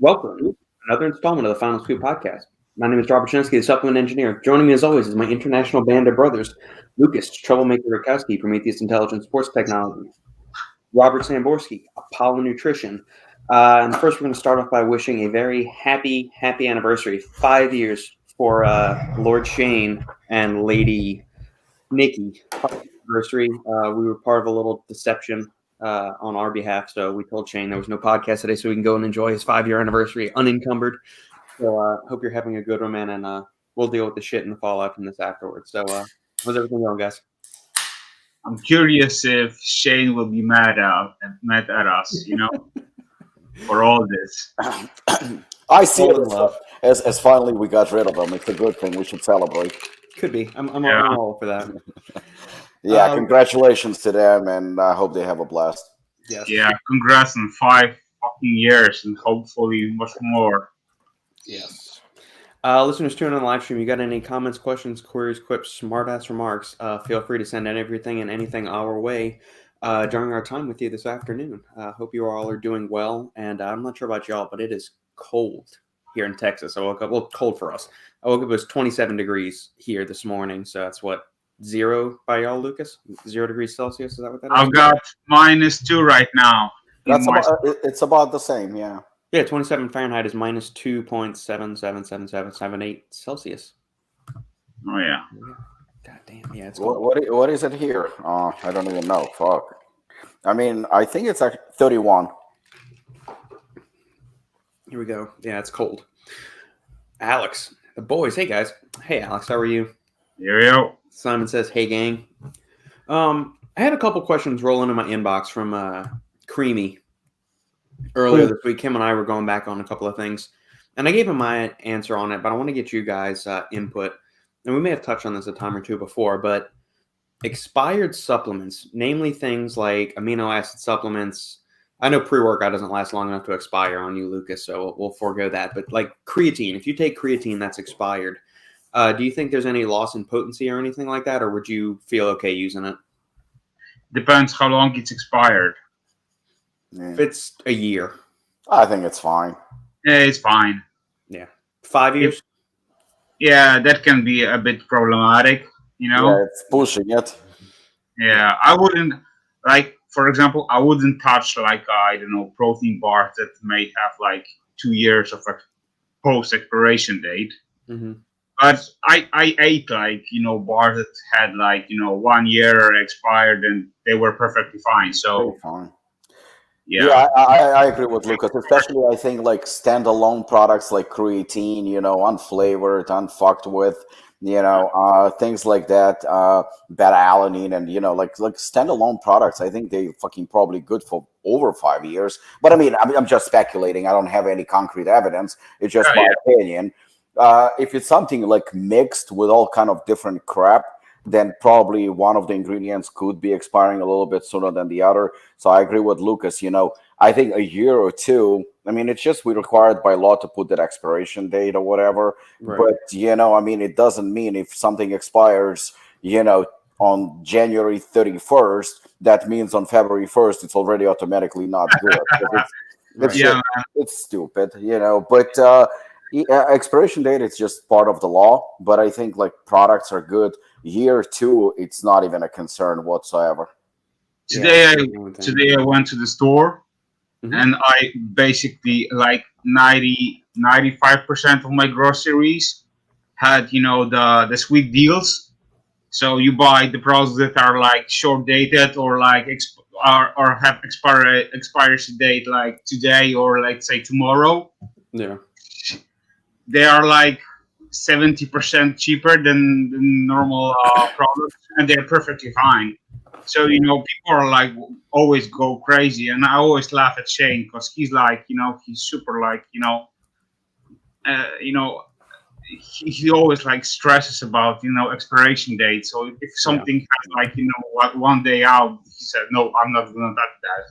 Welcome to another installment of the Final Scoop podcast. My name is Robert Schinetsky, the supplement engineer. Joining me as always is my international band of brothers, Lukasz, troublemaker Rytkowski, Prometeus Intelligent Sports Technology, Robert Samborsky, Apollon Nutrition. And first, we're going to start off by wishing a very happy anniversary. 5 years for Lord Shane and Lady Nikki. Anniversary. We were part of a little deception on our behalf. So we told Shane there was no podcast today, so we can go and enjoy his 5-year anniversary unencumbered. So hope you're having a good one, man, and we'll deal with the shit and the fallout from this afterwards. So how's everything going, guys? I'm curious if Shane will be mad at us, for all this. I see it as finally we got rid of them. It's a good thing. We should celebrate. Could be. I'm all for that. Yeah, congratulations to them, and I hope they have a blast. Yes. Yeah, congrats on 5 fucking years, and hopefully much more. Yes. Listeners tuning in the live stream, you got any comments, questions, queries, quips, smartass remarks, feel free to send in everything and anything our way during our time with you this afternoon. Hope you all are doing well, and I'm not sure about y'all, but it is cold here in Texas. I woke up, well, cold for us. I woke up, it was 27 degrees here this morning, so that's what, 0 by y'all, Lukasz? 0 degrees Celsius, is that what that is? I've got -2 right now. It's about the same, yeah. Yeah, 27 Fahrenheit is -2.777778 Celsius. Oh, yeah. God damn, yeah, it's cold. What is it here? I don't even know. Fuck. I mean, I think it's like 31. Here we go. Yeah, it's cold. Alex, the boys. Hey, guys. Hey, Alex, how are you? Here we go. Simon says, hey, gang. I had a couple questions rolling in my inbox from Creamy earlier this week. Him and I were going back on a couple of things, and I gave him my answer on it, but I want to get you guys' input. And we may have touched on this a time or two before, but expired supplements, namely things like amino acid supplements. I know pre-workout doesn't last long enough to expire on you, Lukasz, so we'll forego that. But like creatine, if you take creatine that's expired, do you think there's any loss in potency or anything like that, or would you feel okay using it? Depends how long it's expired. If it's a year, I think it's fine. Yeah, it's fine. Yeah, 5 years. Yeah, that can be a bit problematic, Yeah, it's pushing it. Yeah, I wouldn't, for example, I wouldn't touch, I don't know, protein bars that may have, 2 years of a post-expiration date. Mm-hmm. But I ate, bars that had, 1 year expired, and they were perfectly fine. So, fine. Yeah, I agree with Lukasz. Especially, I think standalone products like creatine, unflavored, unfucked with, things like that, beta alanine, and like standalone products. I think they fucking probably good for over 5 years. But I mean, I'm just speculating. I don't have any concrete evidence. It's just my opinion. If it's something like mixed with all kind of different crap, then probably one of the ingredients could be expiring a little bit sooner than the other. So I agree with Lukasz. I think a year or two, I mean, it's just we're required by law to put that expiration date or whatever. Right. But, I mean, it doesn't mean if something expires, on January 31st, that means on February 1st, it's already automatically not good. It's stupid, but expiration date, it's just part of the law. But I think products are good. Year 2, it's not even a concern whatsoever. Today I went to the store, and I basically 95% of my groceries had the sweet deals. So you buy the products that are short dated or or have expiration date today or say tomorrow. Yeah, they are 70% cheaper than the normal products, and they're perfectly fine. So people are always go crazy, and I always laugh at Shane because he's he's super he always stresses about expiration date. So if something has 1 day out, he said no, I'm not gonna touch that.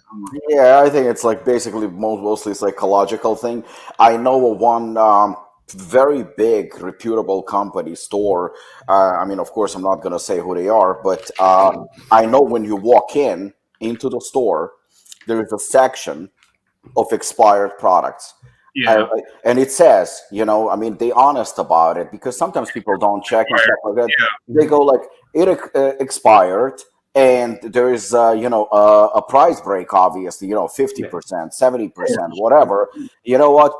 Yeah, I think it's basically mostly psychological thing. I know one very big reputable company store. I mean, of course, I'm not going to say who they are, but I know when you walk into the store, there is a section of expired products. Yeah. And it says, I mean, they honest about it, because sometimes people don't check and stuff like that. Yeah. They go like, it expired, and there is, a price break, obviously, 50%, 70%, whatever. You know what?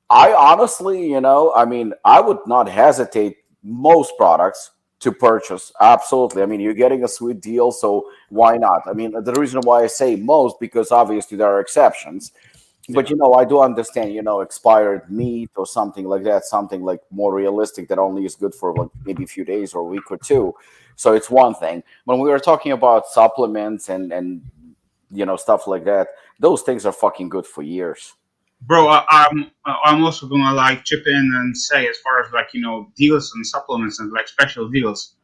I honestly, I mean, I would not hesitate most products to purchase. Absolutely. I mean, you're getting a sweet deal, so why not? I mean, the reason why I say most, because obviously there are exceptions. But I do understand, expired meat or something like that, something like more realistic that only is good for like maybe a few days or a week or two. So it's one thing. When we were talking about supplements and stuff like that, those things are fucking good for years. Bro, I'm also gonna like chip in and say, as far as like deals and supplements and like special deals,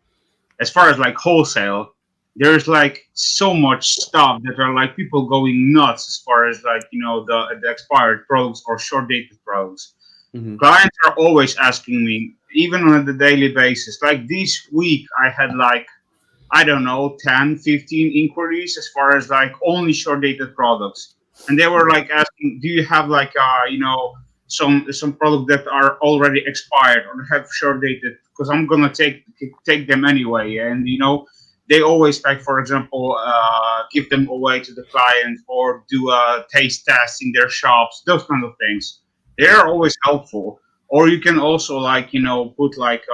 as far as like wholesale, there's like so much stuff that are like people going nuts as far as like the expired products or short dated products. Mhm. Clients are always asking me, even on a daily basis. Like this week, I had like, I don't know, 10, 15 inquiries as far as like only short dated products. And they were like asking, do you have like, some product that are already expired or have short dated? Because I'm going to take them anyway. And, they always like, for example, give them away to the client or do a taste test in their shops, those kind of things. They're always helpful. Or you can also like, put like,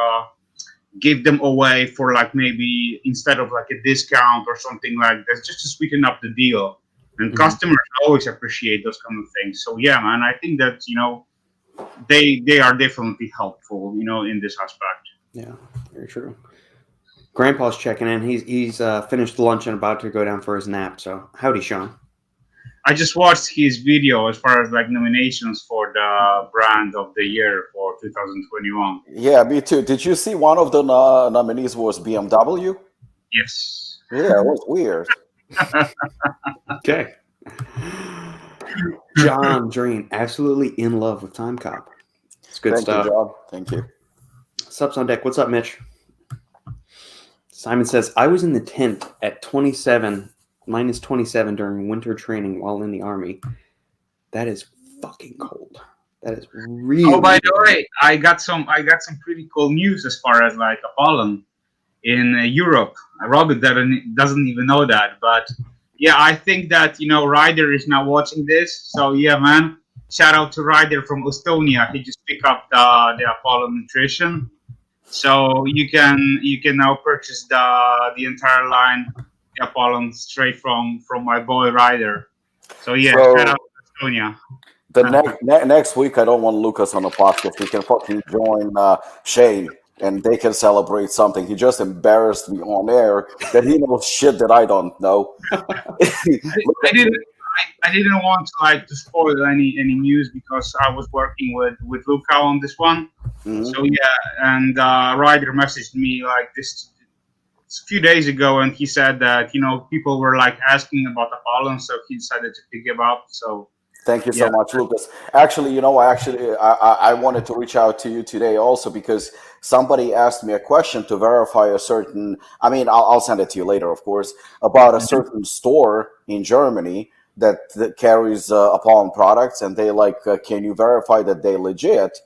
give them away for like maybe instead of like a discount or something like that, just to sweeten up the deal. And customers always appreciate those kind of things. So yeah, man, I think that they are definitely helpful, in this aspect. Yeah, very true. Grandpa's checking in. He's finished lunch and about to go down for his nap. So howdy, Sean. I just watched his video as far as like nominations for the brand of the year for 2021. Yeah, me too. Did you see one of the nominees was BMW? Yes. Yeah, it was weird. Okay. John Drain, absolutely in love with Time Cop. It's good Thank stuff. you, John. Thank you. Subs on deck. What's up, Mitch? Simon says, I was in the tent at minus 27 during winter training while in the Army. That is fucking cold. That is really. Oh, by the way, I got some pretty cool news as far as like Apollon in Europe. Robert doesn't even know that, but yeah, I think that Ryder is now watching this. So yeah, man, shout out to Ryder from Estonia. He just picked up the Apollon nutrition, so you can now purchase the entire line, the Apollon, straight from my boy Ryder. So yeah, shout out to Estonia. The next week, I don't want Lukasz on the podcast. He can fucking join Shane, and they can celebrate something. He just embarrassed me on air that he knows shit that I don't know. I didn't want to like to spoil any news because I was working with Lukasz on this one. Mhm. So yeah, and Ryder messaged me like this a few days ago, and he said that people were like asking about Apollon, so he decided to pick him up. So. Thank you so much, Lukasz. Actually, I wanted to reach out to you today also because somebody asked me a question to verify a certain. I mean, I'll send it to you later, of course, about a certain store in Germany that carries Apollon products, and they like, can you verify that they legit?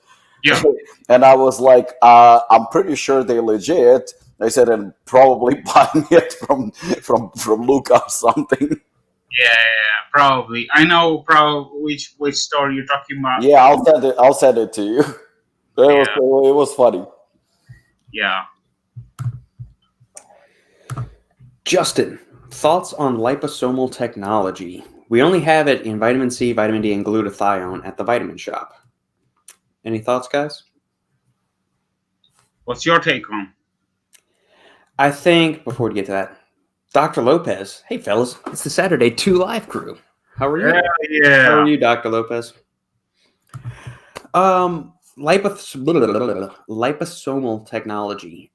Yeah. And I was like, I'm pretty sure they legit. They said, and probably buying it from Lukasz or something. Yeah, probably. I know which store you're talking about. Yeah, I'll send it to you. It was funny. Yeah. Justin, thoughts on liposomal technology? We only have it in vitamin C, vitamin D, and glutathione at the vitamin shop. Any thoughts, guys? What's your take on? I think, before we get to that, Dr. Lopez. Hey, fellas, it's the Saturday 2 Live crew. How are you? Yeah. How are you, Dr. Lopez? Liposomal technology.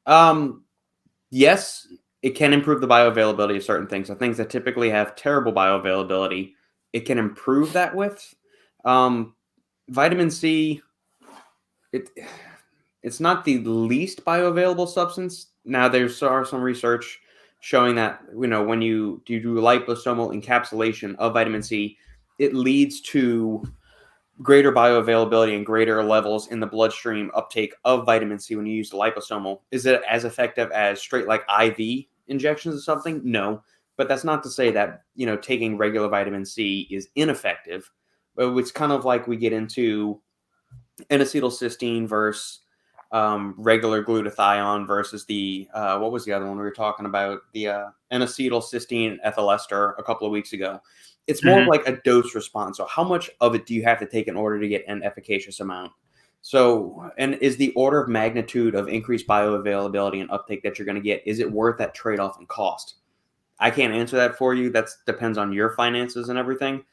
Yes, it can improve the bioavailability of certain things. So things that typically have terrible bioavailability, it can improve that with. Vitamin C, it's not the least bioavailable substance. Now, there are some research showing that when you do liposomal encapsulation of vitamin C, it leads to greater bioavailability and greater levels in the bloodstream uptake of vitamin C when you use the liposomal. Is it as effective as straight like IV injections or something? No, but that's not to say that, taking regular vitamin C is ineffective. But it's kind of like we get into N-acetylcysteine versus regular glutathione versus the what was the other one we were talking about? The N-acetylcysteine ethyl ester a couple of weeks ago. It's more of like a dose response. So how much of it do you have to take in order to get an efficacious amount? So, and is the order of magnitude of increased bioavailability and uptake that you're going to get, is it worth that trade-off in cost? I can't answer that for you. That depends on your finances and everything.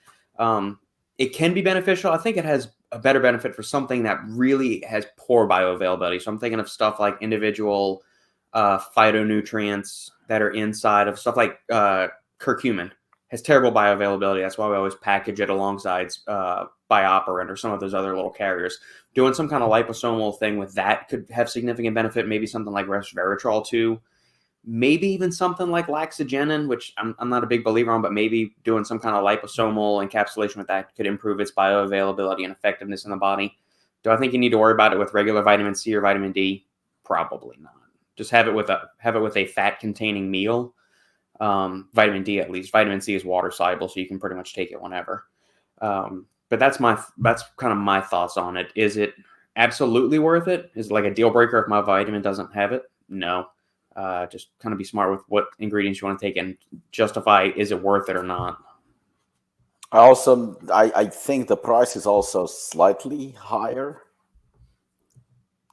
It can be beneficial. I think it has a better benefit for something that really has poor bioavailability. So I'm thinking of stuff like individual phytonutrients that are inside of stuff like curcumin. Has terrible bioavailability. That's why we always package it alongside bioperant or some of those other little carriers. Doing some kind of liposomal thing with that could have significant benefit. Maybe something like resveratrol too. Maybe even something like laxagenin, which I'm not a big believer on, but maybe doing some kind of liposomal encapsulation with that could improve its bioavailability and effectiveness in the body. Do I think you need to worry about it with regular vitamin C or vitamin D? Probably not. Just have it with a fat-containing meal. Vitamin D, at least. Vitamin C is water soluble, so you can pretty much take it whenever. But that's kind of my thoughts on it. Is it absolutely worth it? Is it like a deal breaker if my vitamin doesn't have it? No. Just kind of be smart with what ingredients you want to take and justify, is it worth it or not? I think the price is also slightly higher,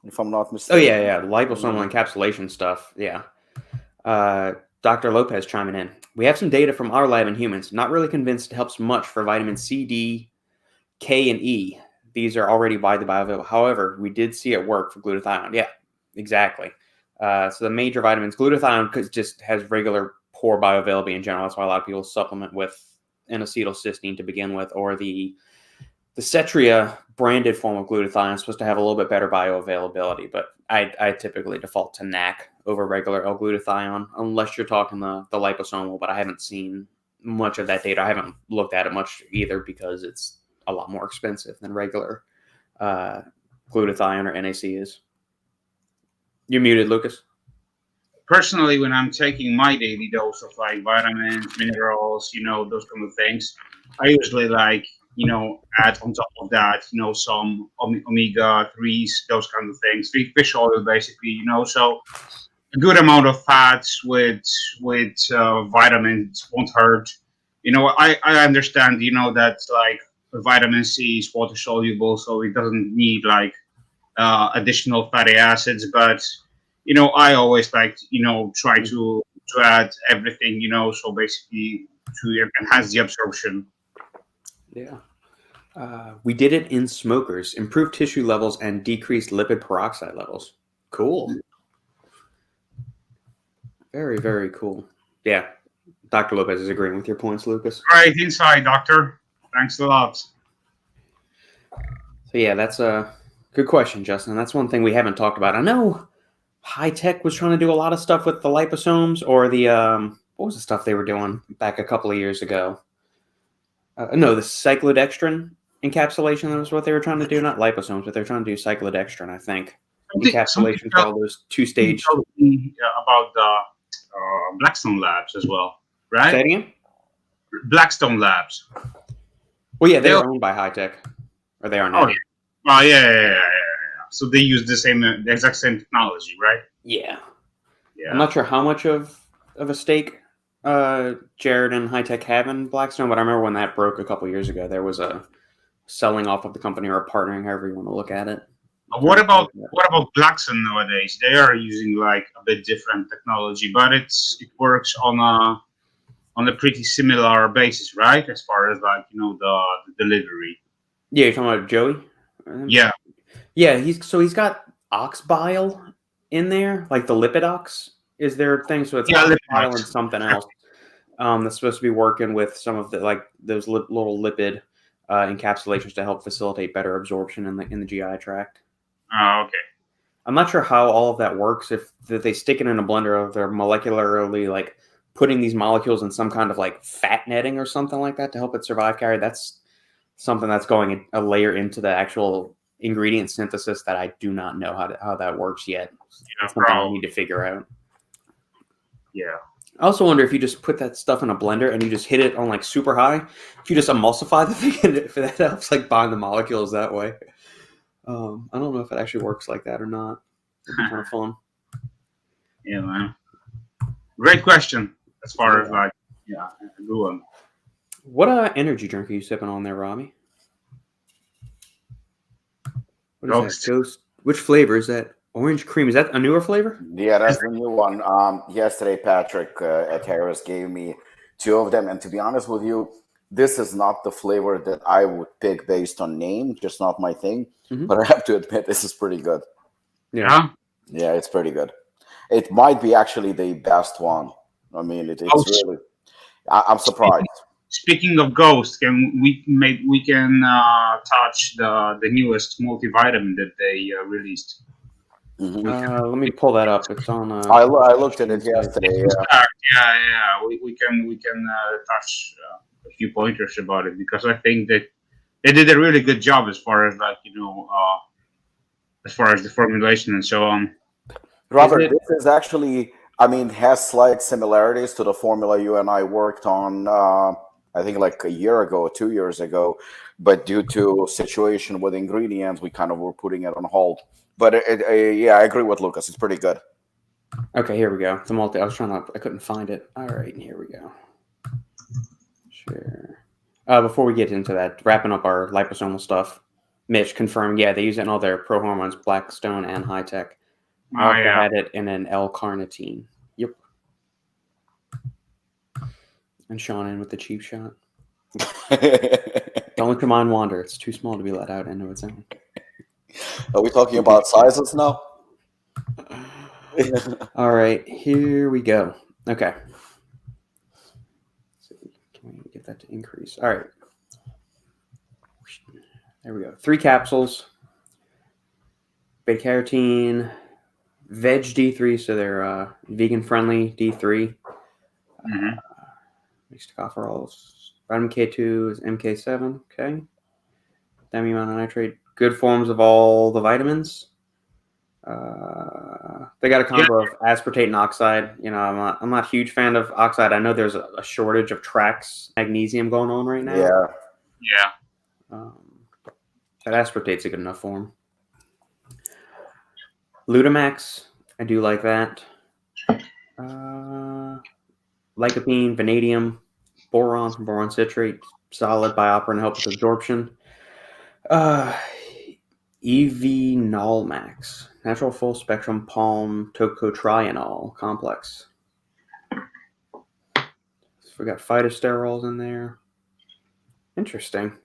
if I'm not mistaken. Oh, yeah. Liposomal encapsulation stuff. Yeah. Dr. Lopez chiming in. We have some data from our lab in humans. Not really convinced it helps much for vitamin C, D, K, and E. These are already widely bioavailable. However, we did see it work for glutathione. Yeah, exactly. So the major vitamins, glutathione just has regular poor bioavailability in general. That's why a lot of people supplement with N-acetylcysteine to begin with, or the Cetria branded form of glutathione is supposed to have a little bit better bioavailability, but I typically default to NAC over regular L-glutathione, unless you're talking the liposomal, but I haven't seen much of that data. I haven't looked at it much either because it's a lot more expensive than regular glutathione or NAC is. You're muted, Lucas. Personally, when I'm taking my daily dose of like vitamins, minerals, those kind of things, I usually add on top of that, some omega-3s, those kind of things, fish oil basically, so a good amount of fats with vitamins won't hurt. I understand, that like vitamin C is water soluble, so it doesn't need additional fatty acids, but I always try to add everything, so basically to enhance the absorption. Yeah. We did it in smokers, improved tissue levels and decreased lipid peroxide levels. Cool. Very, very cool. Yeah. Dr. Lopez is agreeing with your points, Lucas. Right inside, doctor. Thanks a lot. So yeah, that's a good question, Justin. That's one thing we haven't talked about. I know High Tech was trying to do a lot of stuff with the liposomes, or the what was the stuff they were doing back a couple of years ago? No, the cyclodextrin encapsulation. That was what they were trying to do. Not liposomes, but they're trying to do cyclodextrin, I think. Encapsulation for all those two-stage. About the Blackstone Labs as well, right? Say it again? Blackstone Labs. Well, yeah, they're owned by High Tech, or they are now. Oh, yeah. So they use the exact same technology, right? Yeah. I'm not sure how much of a stake Jared and High Tech have in Blackstone, but I remember when that broke a couple years ago, there was a selling off of the company or a partnering, however you want to look at it. What about Blackstone nowadays? They are using a bit different technology, but it works on a pretty similar basis, right? As far as the delivery. Yeah, you're talking about Joey? Yeah. Yeah, he's got ox bile in there, like the lipid ox is their thing. So it's ox bile and something else that's supposed to be working with some of the those little lipid encapsulations to help facilitate better absorption in the GI tract. Oh, okay. I'm not sure how all of that works. If they stick it in a blender, or they're molecularly putting these molecules in some kind of fat netting or something like that to help it survive carry. That's something that's going a layer into the actual ingredient synthesis that I do not know how that works yet. That's something I need to figure out. Yeah. I also wonder if you just put that stuff in a blender and you just hit it on like super high, if you just emulsify the thing, and if that helps like bind the molecules that way. I don't know if it actually works like that or not. It'd be kind of fun. Yeah, man. Great question. As far as like, yeah, a good one. What energy drink are you sipping on there, Robbie? What is that? Ghost? Which flavor is that? Orange cream. Is that a newer flavor? Yeah, that's the new one. Yesterday, Patrick at Harris gave me 2 of them, and to be honest with you, this is not the flavor that I would pick based on name. Just not my thing. Mm-hmm. But I have to admit, this is pretty good. Yeah. Yeah, it's pretty good. It might be actually the best one. I mean, it's really. I'm surprised. Speaking of Ghost, we can touch the newest multivitamin that they released. Mm-hmm. Let me pull that up. It's on. I looked at it yesterday. Yeah. We can touch a few pointers about it, because I think that they did a really good job as far as like as far as the formulation and so on. Robert, this is actually, I mean, has slight similarities to the formula you and I worked on. I think like a year ago, 2 years ago, but due to situation with ingredients, we kind of were putting it on hold. But yeah, I agree with Lukasz. It's pretty good. Okay, here we go. It's a I couldn't find it. All right, here we go. Sure. Before we get into that, wrapping up our liposomal stuff, Mitch confirmed, yeah, they use it in all their pro hormones, Blackstone and High Tech. I also had it in an L-carnitine. Yep. And Sean in with the cheap shot. Don't let your mind wander. It's too small to be let out into its own. Are we talking about sizes now? All right, here we go. Okay. Can we get that to increase? All right. There we go. 3 capsules. Beta carotene, veg D3, so they're vegan friendly D3. Mixed cofferols. Vitamin K2 is MK7. Okay. Diammonitrate. Good forms of all the vitamins. They got a combo of aspartate and oxide. You know, I'm not a huge fan of oxide. I know there's a shortage of Trax magnesium going on right now. Yeah. That aspartate's a good enough form. Lutamax, I do like that. Lycopene, vanadium, boron from boron citrate, solid bioperin, help with absorption. Evinolmax, natural full spectrum palm tocotrienol complex. So we got phytosterols in there. Interesting.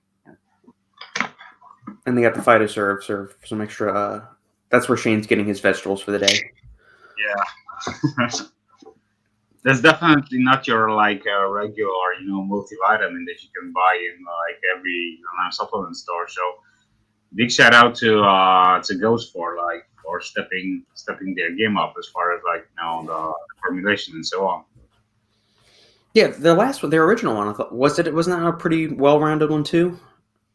And they got the phytoserve for some extra. That's where Shane's getting his vegetables for the day. Yeah. That's definitely not your like regular, multivitamin that you can buy in like every supplement store. So big shout out to Ghost for stepping their game up as far as the formulation and so on. Yeah, the last one, their original one, I thought wasn't that a pretty well-rounded one too?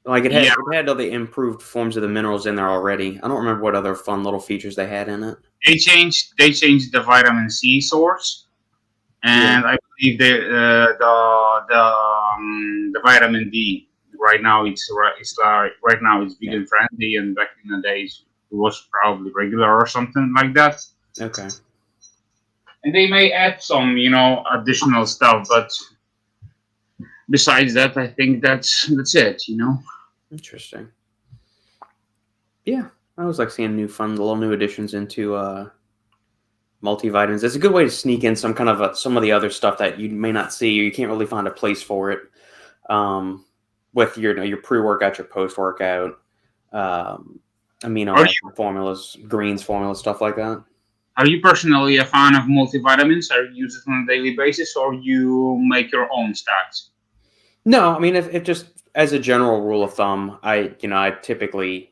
Like it had all the improved forms of the minerals in there already. I don't remember what other fun little features they had in it. They changed the vitamin C source, and I believe the vitamin D right now it's vegan friendly, and back in the days it was probably regular or something like that. Okay. And they may add some additional stuff, but besides that, I think that's it. Interesting. Yeah, I always like seeing little new additions into multivitamins. It's a good way to sneak in some kind of some of the other stuff that you may not see, or you can't really find a place for it. With your pre-workout, your post-workout, amino acid formulas, greens formulas, stuff like that. Are you personally a fan of multivitamins? Are you use it on a daily basis, or you make your own stacks? No, I mean, if just as a general rule of thumb, I typically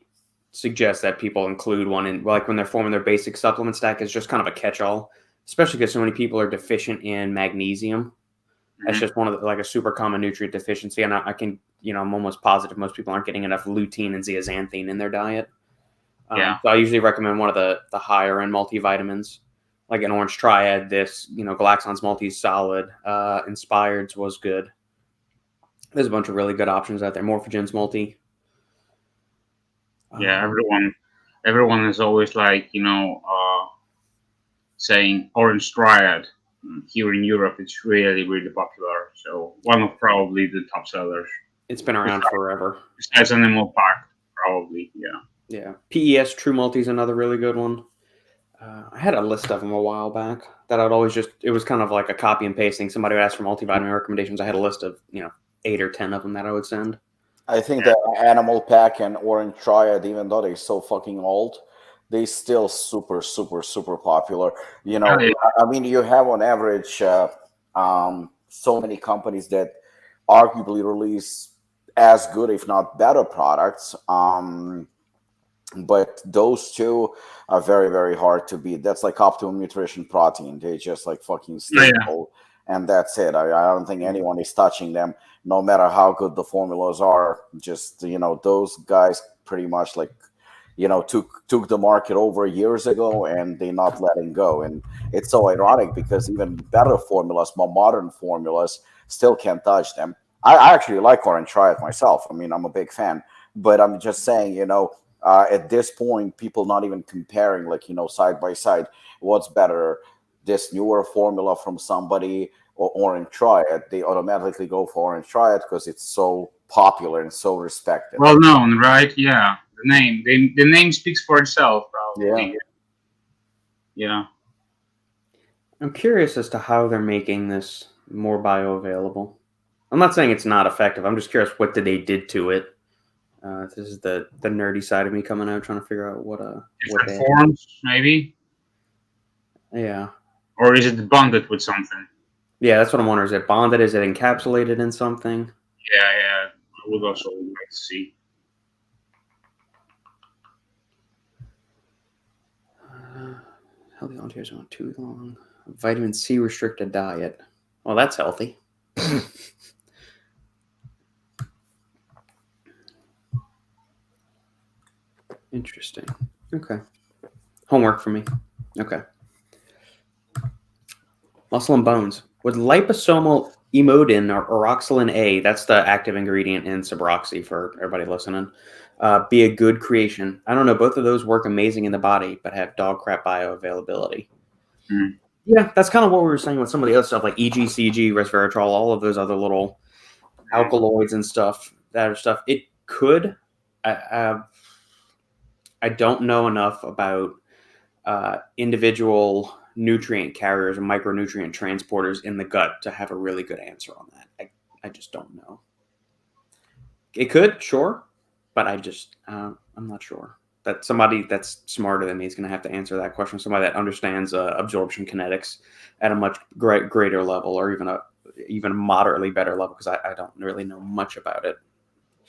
suggest that people include one in, like when they're forming their basic supplement stack, is just kind of a catch-all, especially because so many people are deficient in magnesium. That's just one of like a super common nutrient deficiency, and I can, I'm almost positive most people aren't getting enough lutein and zeaxanthin in their diet. Yeah. So I usually recommend one of the higher end multivitamins, like an Orange Triad. This, Galaxon's Multi-Solid, Inspired's was good. There's a bunch of really good options out there. Morphogen's Multi. Yeah, everyone is always like, saying Orange Triad. Here in Europe, it's really, really popular. So one of probably the top sellers. It's been around forever. Besides Animal Pack, probably, yeah. Yeah. PES True Multi is another really good one. I had a list of them a while back that I'd always it was kind of like a copy and pasting. Somebody would ask for multivitamin recommendations. I had a list of, 8 or 10 of them that I would send. I think that Animal Pack and Orange Triad, even though they're so fucking old, they still super, super, super popular. I mean, you have on average so many companies that arguably release as good, if not better, products. But those two are very, very hard to beat. That's like Optimum Nutrition Protein. They just like fucking staple, and that's it. I don't think anyone is touching them, no matter how good the formulas are. Just those guys pretty much like took the market over years ago, and they're not letting go. And it's so ironic because even better formulas, more modern formulas, still can't touch them. I actually like Orange Triad myself. I mean, I'm a big fan, but I'm just saying, at this point, people not even comparing, like, side by side, what's better, this newer formula from somebody or Orange Triad. They automatically go for Orange Triad because it's so popular and so respected. Well known, right? Yeah. The name speaks for itself, probably. Yeah. I'm curious as to how they're making this more bioavailable. I'm not saying it's not effective. I'm just curious what they did to it. This is the nerdy side of me coming out, trying to figure out what different forms, maybe. Yeah. Or is it bonded with something? Yeah, that's what I'm wondering. Is it bonded? Is it encapsulated in something? Yeah. I would also like to see. Healthy volunteers aren't too long. Vitamin C restricted diet. Well, that's healthy. Interesting. Okay. Homework for me. Okay. Muscle and bones. With liposomal emodin or Oroxylin A, that's the active ingredient in Samborsky for everybody listening, be a good creation. I don't know. Both of those work amazing in the body, but have dog crap bioavailability. Yeah, that's kind of what we were saying with some of the other stuff like EGCG, resveratrol, all of those other little alkaloids and stuff. That stuff. It could. I don't know enough about individual nutrient carriers and micronutrient transporters in the gut to have a really good answer on that. I just don't know. It could, sure, but I'm not sure. That somebody that's smarter than me is going to have to answer that question. Somebody that understands absorption kinetics at a much greater level, or even a moderately better level, because I don't really know much about it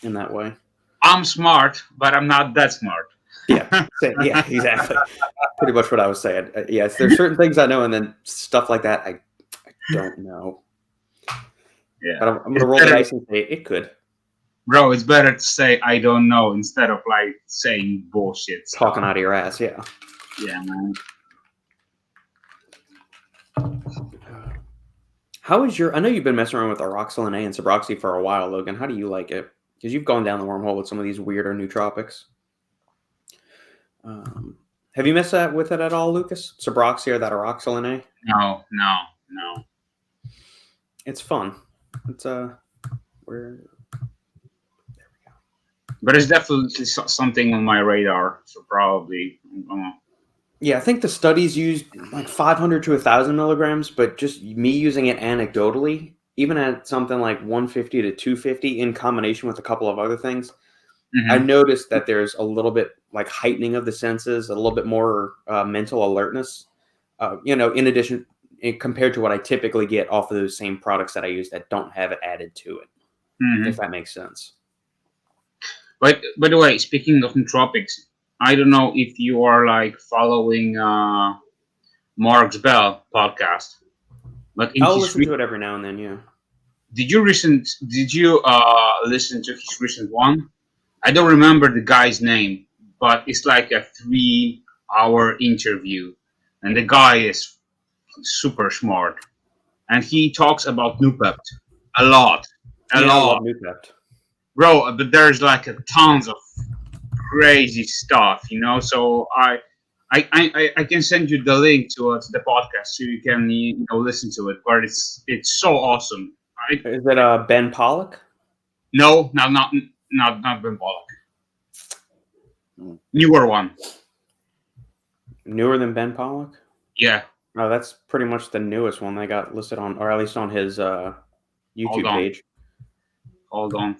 in that way. I'm smart, but I'm not that smart. Yeah, exactly. Pretty much what I was saying. Yes, there's certain things I know, and then stuff like that I don't know. Yeah, but I'm going to roll the dice and say it could. Bro, it's better to say I don't know instead of like saying bullshit stuff. Talking out of your ass, yeah. Yeah, man. How is I know you've been messing around with Oroxylin A and Samborsky for a while, Logan. How do you like it? Because you've gone down the wormhole with some of these weirder nootropics. Have you messed with it at all, Lukasz? Samborsky or that Oroxylin A? No. It's fun. It's But it's definitely something on my radar, so probably. Yeah, I think the studies used like 500 to 1,000 milligrams, but just me using it anecdotally, even at something like 150 to 250 in combination with a couple of other things, I noticed that there's a little bit like heightening of the senses, a little bit more mental alertness, in addition, compared to what I typically get off of those same products that I use that don't have it added to it, if that makes sense. But by the way, speaking of nootropics, I don't know if you are like following Mark's Bell podcast, but I'll listen to it every now and then. Yeah. Did you listen to his recent one? I don't remember the guy's name, but it's like a 3-hour interview, and the guy is super smart, and he talks about nootropic a lot, I love nootropic. bro. But there's like a tons of crazy stuff, So I can send you the link to the podcast so you can listen to it. But it's so awesome. Is it Ben Pollock? No, not Ben Pollock. Newer one. Newer than Ben Pollock? Yeah. Oh, that's pretty much the newest one they got listed on, or at least on his YouTube page. Hold on.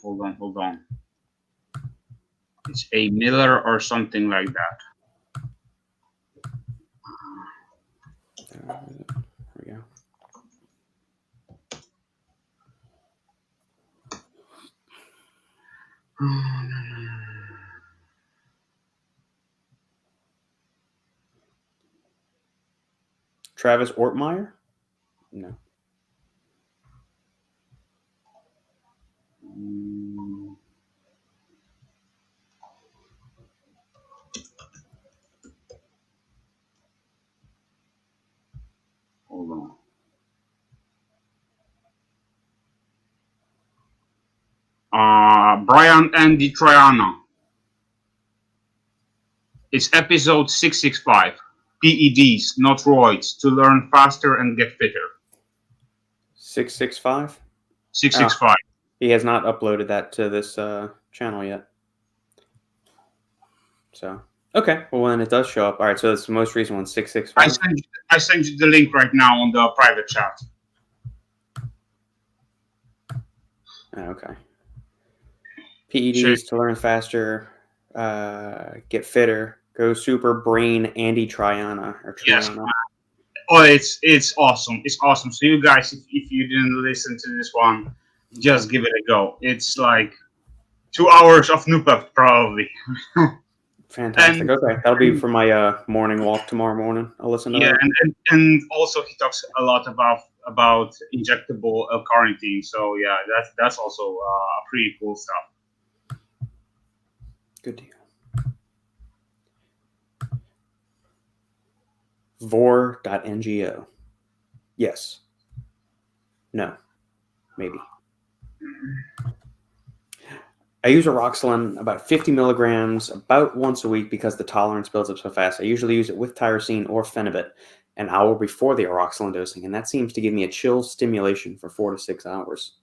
It's a Miller or something like that. There we go. Travis Ortmeyer? No. Hold on. Brian Andy Triana. It's episode 665. PEDs, not roids, to learn faster and get fitter. 665? 665. He has not uploaded that to this channel yet. So, okay. Well, when it does show up. All right, so it's the most recent one, 665. I sent you the link right now on the private chat. Okay. PEDs to learn faster, get fitter. Go Super Brain Andy Triana. Yes. Oh, it's awesome. It's awesome. So you guys, if you didn't listen to this one, just give it a go. It's like 2 hours of nootropic probably. Fantastic. Okay, that'll be for my morning walk tomorrow morning. I'll listen to that. and also he talks a lot about injectable L-carnitine. So yeah, that's also pretty cool stuff. Good deal. Vor.ngo. Yes. No. Maybe. I use Aroxalin about 50 milligrams about once a week because the tolerance builds up so fast. I usually use it with tyrosine or phenibut an hour before the Aroxalin dosing, and that seems to give me a chill stimulation for 4 to 6 hours.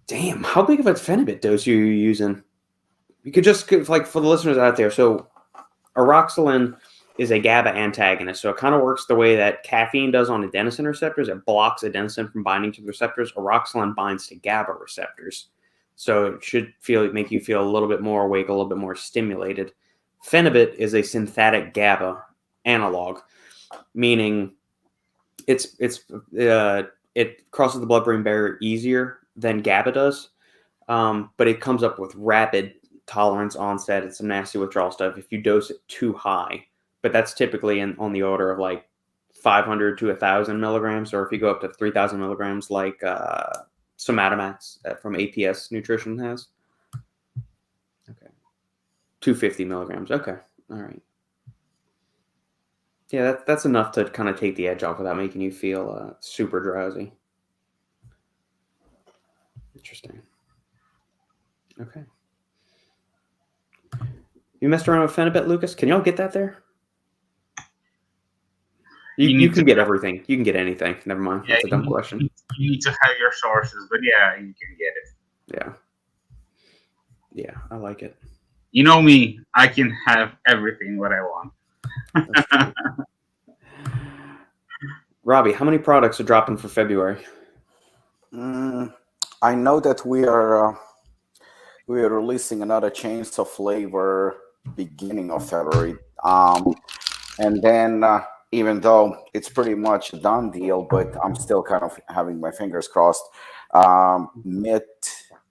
Damn, how big of a phenibut dose are you using? You could just, like, for the listeners out there, so Aroxalin is a GABA antagonist, so it kind of works the way that caffeine does on adenosine receptors. It blocks adenosine from binding to the receptors. Aroxalin binds to GABA receptors, so it should make you feel a little bit more awake, a little bit more stimulated. Phenibut is a synthetic GABA analog, meaning it crosses the blood-brain barrier easier than GABA does, but it comes up with rapid tolerance onset and some nasty withdrawal stuff if you dose it too high. But that's typically on the order of like 500 to 1,000 milligrams, or if you go up to 3,000 milligrams, like Somatomax from APS Nutrition has. Okay. 250 milligrams. Okay. All right. Yeah, that's enough to kind of take the edge off without making you feel super drowsy. Interesting. Okay. You messed around with phenibut, Lukasz? Can y'all get that there? You can get everything. You can get anything. Never mind. That's a dumb question. You need to have your sources, but yeah, you can get it. Yeah. Yeah, I like it. You know me. I can have everything what I want. Robbie, how many products are dropping for February? I know that we are releasing another change of flavor beginning of February, and then even though it's pretty much a done deal, but I'm still kind of having my fingers crossed.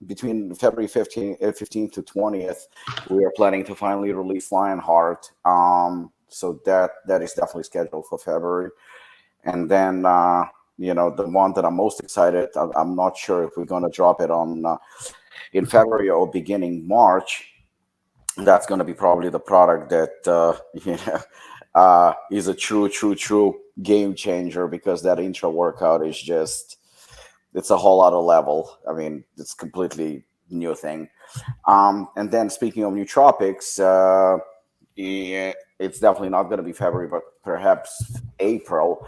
Between February 15th to 20th, we are planning to finally release Lionheart. So that is definitely scheduled for February. And then the one that I'm most excited. I'm not sure if we're going to drop it on in February or beginning March. That's going to be probably the product that is a true game changer, because that intra workout is just, it's a whole other level. I mean, it's completely new thing. And then speaking of nootropics, yeah, it's definitely not going to be February, but perhaps April.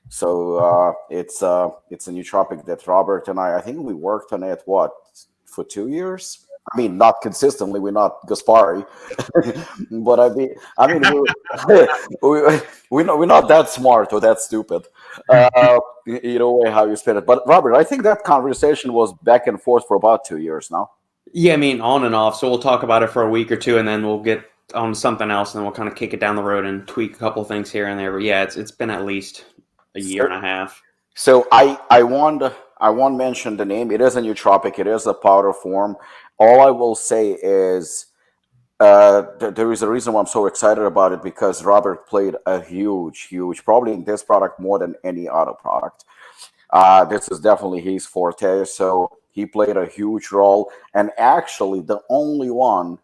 So it's a nootropic that Robert and I think we worked on it for 2 years. I mean, not consistently. We're not Gaspari, but I mean, we're not that smart or that stupid. Either way, how you spin it. But Robert, I think that conversation was back and forth for about 2 years now. Yeah, I mean, on and off. So we'll talk about it for a week or two, and then we'll get on something else, and then we'll kind of kick it down the road and tweak a couple things here and there. But yeah, it's been at least a year and a half. So I won't mention the name. It is a nootropic. It is a powder form. All I will say is there is a reason why I'm so excited about it, because Robert played a huge, probably in this product more than any other product. This is definitely his forte. So he played a huge role, and actually the only one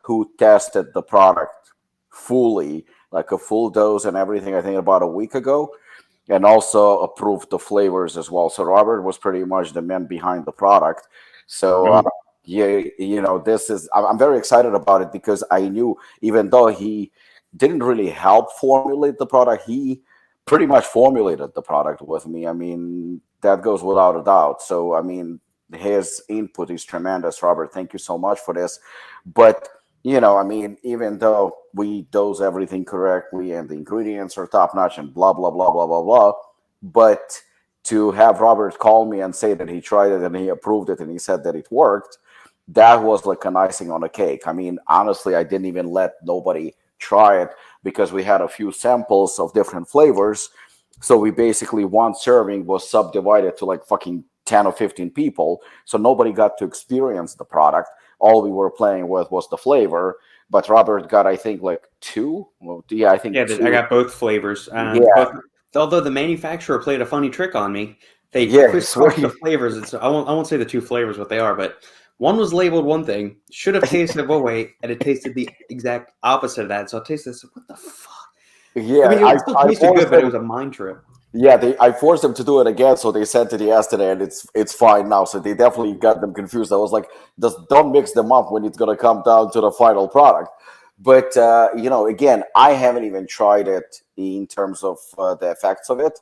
who tested the product fully, like a full dose and everything, I think about a week ago, and also approved the flavors as well. So Robert was pretty much the man behind the product. So yeah, this is, I'm very excited about it, because I knew, even though he didn't really help formulate the product, he pretty much formulated the product with me. I mean, that goes without a doubt. So I mean, his input is tremendous. Robert, thank you so much for this. But I mean, even though we dose everything correctly and the ingredients are top notch and blah blah blah blah blah blah, but to have Robert call me and say that he tried it and he approved it and he said that it worked, that was like an icing on the cake. I mean, honestly, I didn't even let nobody try it, because we had a few samples of different flavors. So we basically, one serving was subdivided to like fucking 10 or 15 people. So nobody got to experience the product. All we were playing with was the flavor. But Robert got, I think, like two. Well, yeah, I think two. I got both flavors. Yeah. Although the manufacturer played a funny trick on me, they switched the flavors. I won't say the two flavors what they are, but one was labeled one thing, should have tasted one way, and it tasted the exact opposite of that. So I tasted this. What the fuck? Yeah, I mean, it still tasted good, but it was a mind trip. Yeah, I forced them to do it again, so they sent it yesterday, and it's fine now. So they definitely got them confused. I was like, just don't mix them up when it's gonna come down to the final product. But again, I haven't even tried it in terms of the effects of it.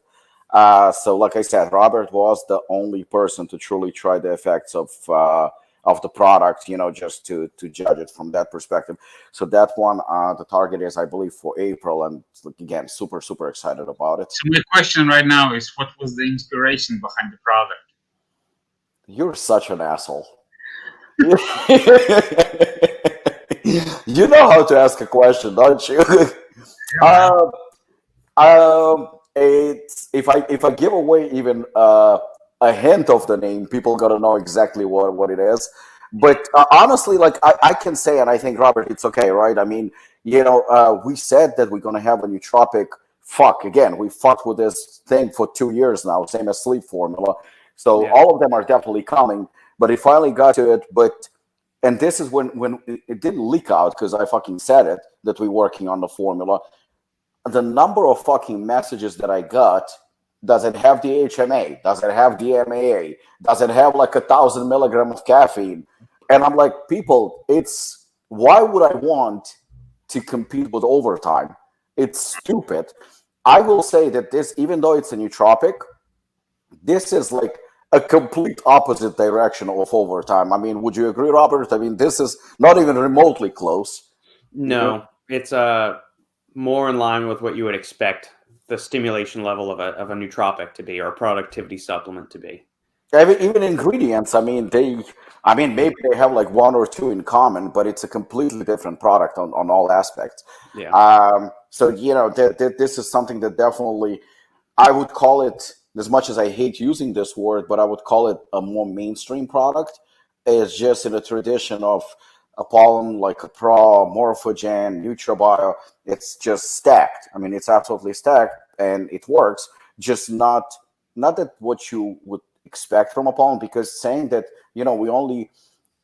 So, like I said, Robert was the only person to truly try the effects of the product, just to judge it from that perspective. So that one, the target is, I believe, for April, and again, super excited about it. So my question right now is, what was the inspiration behind the product? You're such an asshole. You know how to ask a question, don't you? It's if I give away even a hint of the name, people gotta know exactly what it is. But honestly, like I can say, and I think, Robert, it's okay, right? I mean, we said that we're gonna have a nootropic. Fuck again, we fucked with this thing for 2 years now, same as sleep formula. So all of them are definitely coming. But it finally got to it. And this is when it didn't leak out, because I fucking said it, that we're working on the formula. The number of fucking messages that I got, does it have the HMA? Does it have DMAA? Does it have like 1,000 milligrams of caffeine? And I'm like, people, why would I want to compete with overtime? It's stupid. I will say that this, even though it's a nootropic, this is like a complete opposite direction of overtime. I mean, would you agree, Robert? I mean, this is not even remotely close. No, it's more in line with what you would expect the stimulation level of a nootropic to be, or a productivity supplement to be. Even ingredients, maybe they have like one or two in common, but it's a completely different product on all aspects. Yeah. So this is something that definitely, I would call it, as much as I hate using this word, but I would call it a more mainstream product. It's just in a tradition of Apollon, like a Pro, Morphogen, NutraBio. It's just stacked. I mean, it's absolutely stacked, and it works, just not not that what you would expect from Apollon, because saying that we only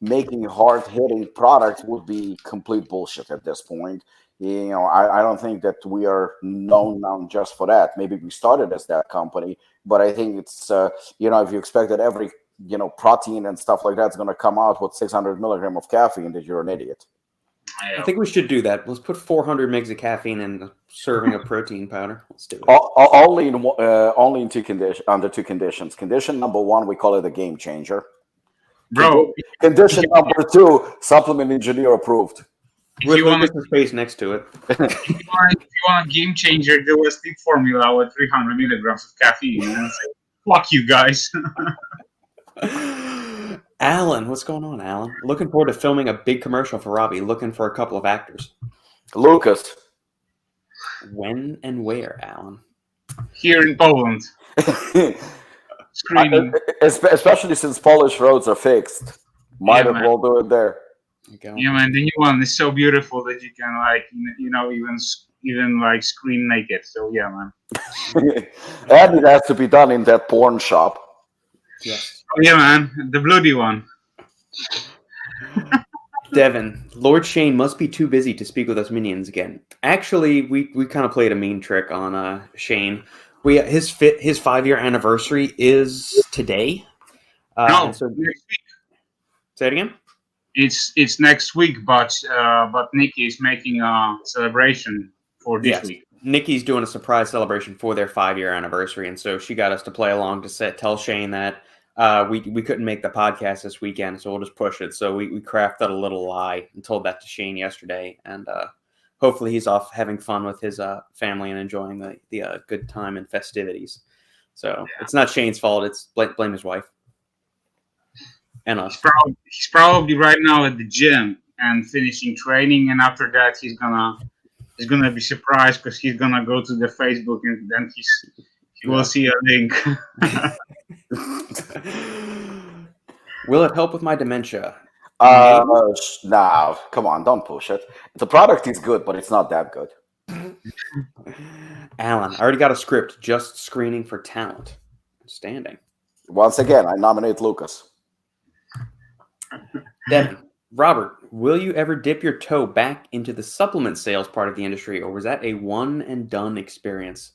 making hard hitting products would be complete bullshit at this point. I don't think that we are known now just for that. Maybe we started as that company, but I think it's if you expect that every protein and stuff like that's going to come out with 600 milligram of caffeine, that you're an idiot. I think we should do that. Let's put 400 mgs of caffeine in a serving of protein powder. Let's do it. Only under two conditions. Condition number one, we call it a game changer. Bro. Condition number two, supplement engineer approved. With the space next to it. If you want a game changer, do a sleep formula with 300 milligrams of caffeine. And say, fuck you guys. Alan, what's going on, Alan? Looking forward to filming a big commercial for Robbie. Looking for a couple of actors. Lukasz. When and where, Alan? Here in Poland. Screaming. Especially since Polish roads are fixed. Might as well do it there. Yeah, man. The new one is so beautiful that you can even like screen naked. So yeah, man. And it has to be done in that porn shop. Yes. Oh yeah, man. The bloody one. Devin, Lord Shane must be too busy to speak with us minions again. Actually, we kind of played a mean trick on Shane. His 5-year anniversary is today. No, so next week. Say it again. It's next week, but Nikki is making a celebration for this week. Nikki's doing a surprise celebration for their 5-year anniversary, and so she got us to play along to tell Shane that we couldn't make the podcast this weekend, so we'll just push it. So we crafted a little lie and told that to Shane yesterday, and hopefully he's off having fun with his family and enjoying the good time and festivities. So It's not Shane's fault. It's blame his wife and us. He's probably right now at the gym and finishing training, and after that he's gonna be surprised because he's gonna go to the Facebook and then he will see a link. Will it help with my dementia? Nah, come on, don't push it. The product is good, but it's not that good. Alan, I already got a script, just screening for talent. Standing. Once again, I nominate Lukasz. Devin, Robert, will you ever dip your toe back into the supplement sales part of the industry, or was that a one and done experience?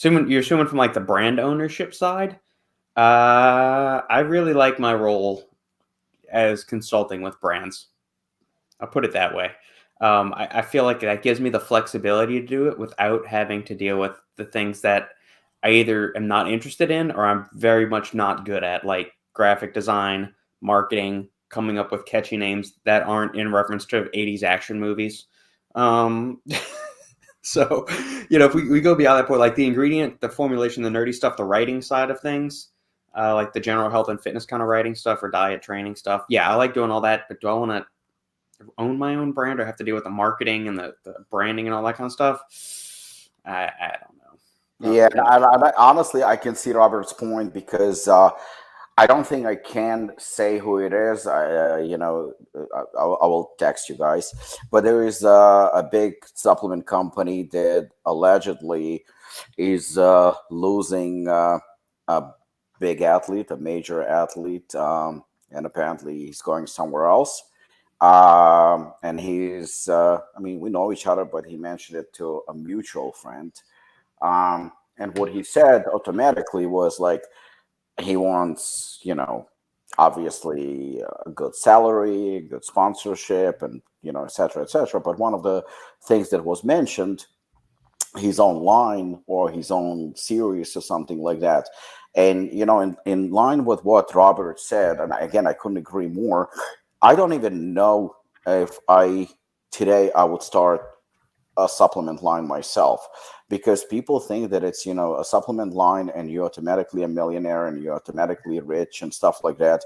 You're assuming from like the brand ownership side. I really like my role as consulting with brands. I'll put it that way. I feel like that gives me the flexibility to do it without having to deal with the things that I either am not interested in or I'm very much not good at, like graphic design, marketing, coming up with catchy names that aren't in reference to 80s action movies. So, if we go beyond that point, like the ingredient, the formulation, the nerdy stuff, the writing side of things, like the general health and fitness kind of writing stuff or diet training stuff. Yeah, I like doing all that, but do I want to own my own brand or have to deal with the marketing and the branding and all that kind of stuff? I don't know. Yeah, I honestly, I can see Robert's point because I don't think I can say who it is. I will text you guys. But there is a big supplement company that allegedly is losing a big athlete, a major athlete, and apparently he's going somewhere else. And he's, we know each other, but he mentioned it to a mutual friend. And what he said automatically was like, he wants, obviously a good salary, good sponsorship, and, et cetera, et cetera. But one of the things that was mentioned, his own line or his own series or something like that. And, in line with what Robert said, and again, I couldn't agree more, I don't even know if today I would start a supplement line myself, because people think that it's a supplement line and you're automatically a millionaire and you're automatically rich and stuff like that.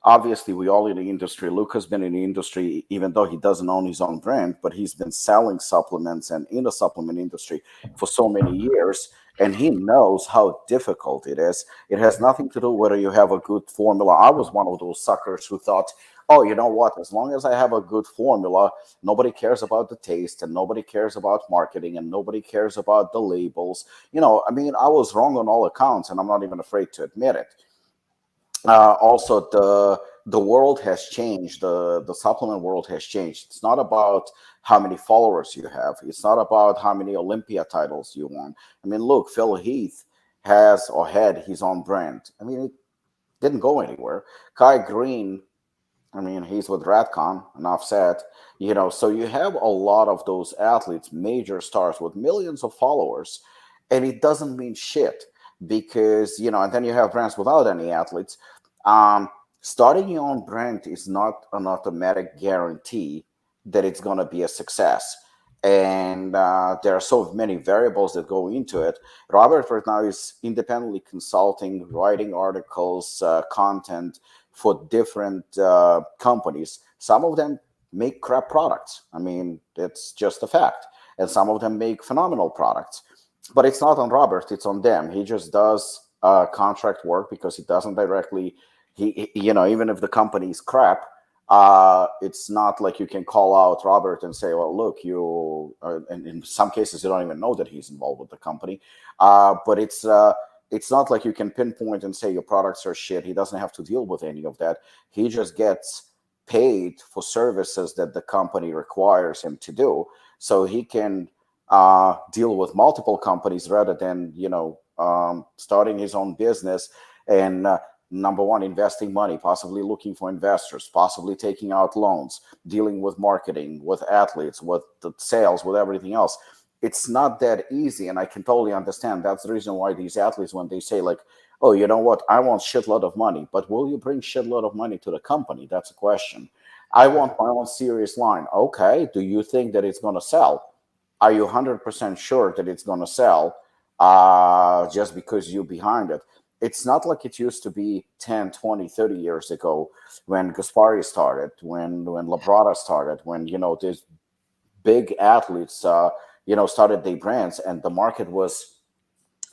Obviously we all in the industry. Luke has been in the industry, even though he doesn't own his own brand, but he's been selling supplements and in the supplement industry for so many years, and he knows how difficult it is. It has nothing to do whether you have a good formula. I was one of those suckers who thought, oh, you know what? As long as I have a good formula, nobody cares about the taste and nobody cares about marketing and nobody cares about the labels. I mean, I was wrong on all accounts, and I'm not even afraid to admit it. Also, the world has changed. The supplement world has changed. It's not about how many followers you have. It's not about how many Olympia titles you won. I mean, look, Phil Heath has or had his own brand. I mean, it didn't go anywhere. Kai Green, I mean, he's with Radcon, enough said. So you have a lot of those athletes, major stars with millions of followers, and it doesn't mean shit because, and then you have brands without any athletes. Starting your own brand is not an automatic guarantee that it's going to be a success. And there are so many variables that go into it. Robert right now is independently consulting, writing articles, content for different companies. Some of them make crap products. I mean, it's just a fact. And some of them make phenomenal products. But it's not on Robert, it's on them. He just does contract work because he doesn't directly, even if the company is crap, it's not like you can call out Robert and say, well, look, and in some cases, you don't even know that he's involved with the company. But it's not like you can pinpoint and say your products are shit. He doesn't have to deal with any of that. He just gets paid for services that the company requires him to do. So he can deal with multiple companies rather than, starting his own business and number one, investing money, possibly looking for investors, possibly taking out loans, dealing with marketing, with athletes, with the sales, with everything else. It's not that easy, and I can totally understand. That's the reason why these athletes, when they say like, oh, you know what, I want shitload of money, but will you bring shitload of money to the company? That's a question. I want my own serious line. Okay, do you think that it's going to sell? Are you 100% sure that it's going to sell just because you're behind it? It's not like it used to be 10, 20, 30 years ago when Gaspari started, when Labrada started, when, these big athletes, started their brands and the market was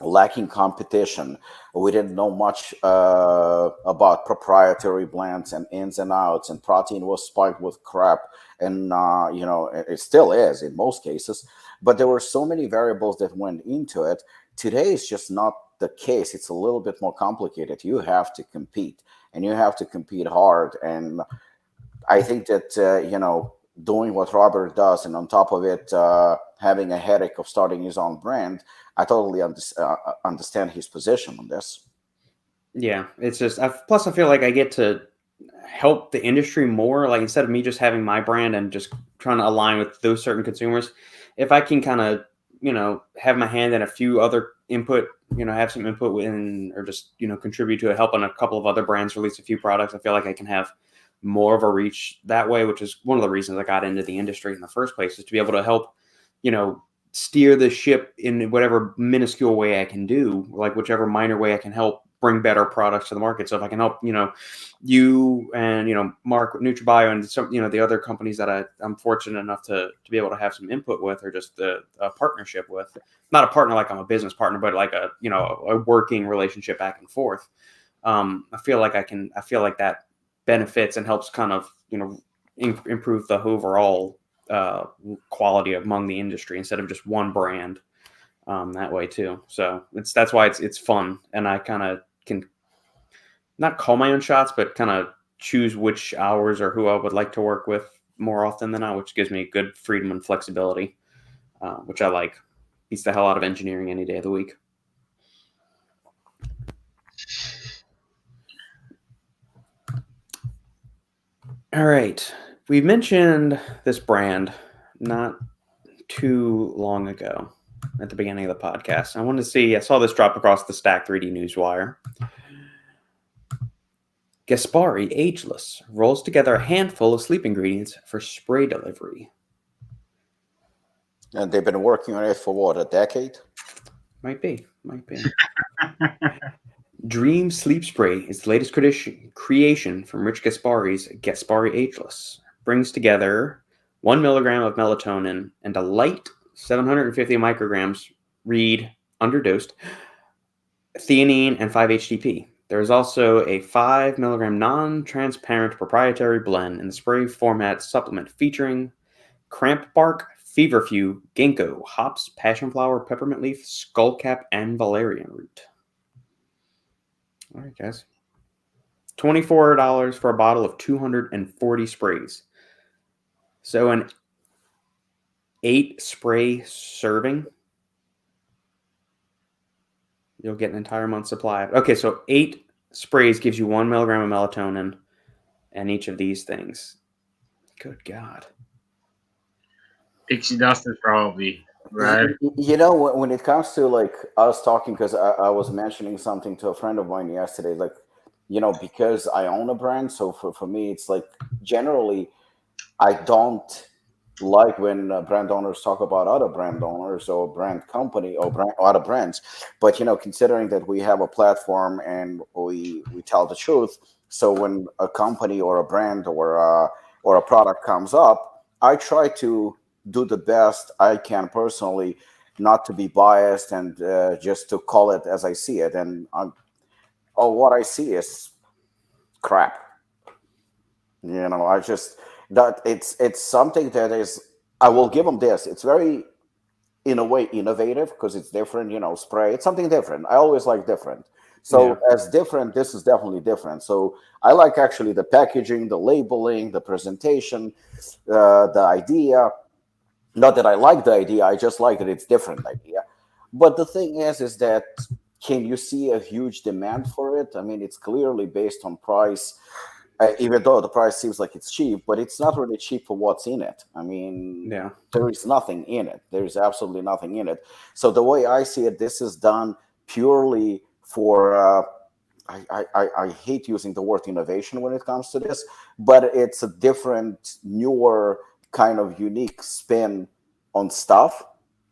lacking competition. We didn't know much about proprietary blends and ins and outs, and protein was spiked with crap. And, it still is in most cases. But there were so many variables that went into it. Today is just not the case. It's a little bit more complicated. You have to compete, and you have to compete hard. And I think that, doing what Robert does, and on top of it, having a headache of starting his own brand, I totally understand his position on this. Yeah, it's just, plus I feel like I get to help the industry more. Like, instead of me just having my brand and just trying to align with those certain consumers, if I can kind of, have my hand in a few other input, have some input within, or just, contribute to helping a couple of other brands release a few products, I feel like I can have more of a reach that way, which is one of the reasons I got into the industry in the first place, is to be able to help, steer the ship in whatever minuscule way I can do, like whichever minor way I can help bring better products to the market. So if I can help, you and, Mark with NutriBio and some, the other companies that I'm fortunate enough to be able to have some input with, or just a partnership with, not a partner like I'm a business partner, but like a working relationship back and forth. I feel like that benefits and helps kind of, improve the overall quality among the industry instead of just one brand that way too. So that's why it's fun, and I kind of can not call my own shots, but kind of choose which hours or who I would like to work with more often than not, which gives me good freedom and flexibility, which I like. Beats the hell out of engineering any day of the week. All right. We mentioned this brand not too long ago at the beginning of the podcast. I saw this drop across the Stack 3D Newswire. Gaspari Ageless rolls together a handful of sleep ingredients for spray delivery. And they've been working on it for what, a decade? Might be. Dream Sleep Spray is the latest creation from Rich Gaspari's Gaspari Ageless. Brings together 1 milligram of melatonin and a light 750 micrograms, read underdosed, theanine and 5-HTP. There's also a 5 milligram non-transparent proprietary blend in the spray format supplement featuring cramp bark, feverfew, ginkgo, hops, passion flower, peppermint leaf, skullcap, and valerian root. All right, guys. $24 for a bottle of 240 sprays. So an 8 spray serving, you'll get an entire month's supply. Okay, so 8 sprays gives you 1 milligram of melatonin and each of these things. Good God. Pixie dust is probably right. You know, when it comes to like us talking, because I was mentioning something to a friend of mine yesterday, like, you know, because I own a brand, so for me, it's like generally I don't like when brand owners talk about other brand owners or brand company or other brands. But, you know, considering that we have a platform and we tell the truth, so when a company or a brand or a product comes up, I try to do the best I can personally, not to be biased and just to call it as I see it. And what I see is crap. You know, I just that it's something that is. I will give them this. It's very, in a way, innovative because it's different. You know, spray. It's something different. I always like different. So as different, this is definitely different. So I like actually the packaging, the labeling, the presentation, the idea. Not that I like the idea, I just like that it's different idea. But the thing is that can you see a huge demand for it? I mean, it's clearly based on price, even though the price seems like it's cheap, but it's not really cheap for what's in it. I mean, there is nothing in it. There is absolutely nothing in it. So the way I see it, this is done purely for. I hate using the word innovation when it comes to this, but it's a different, newer kind of unique spin on stuff.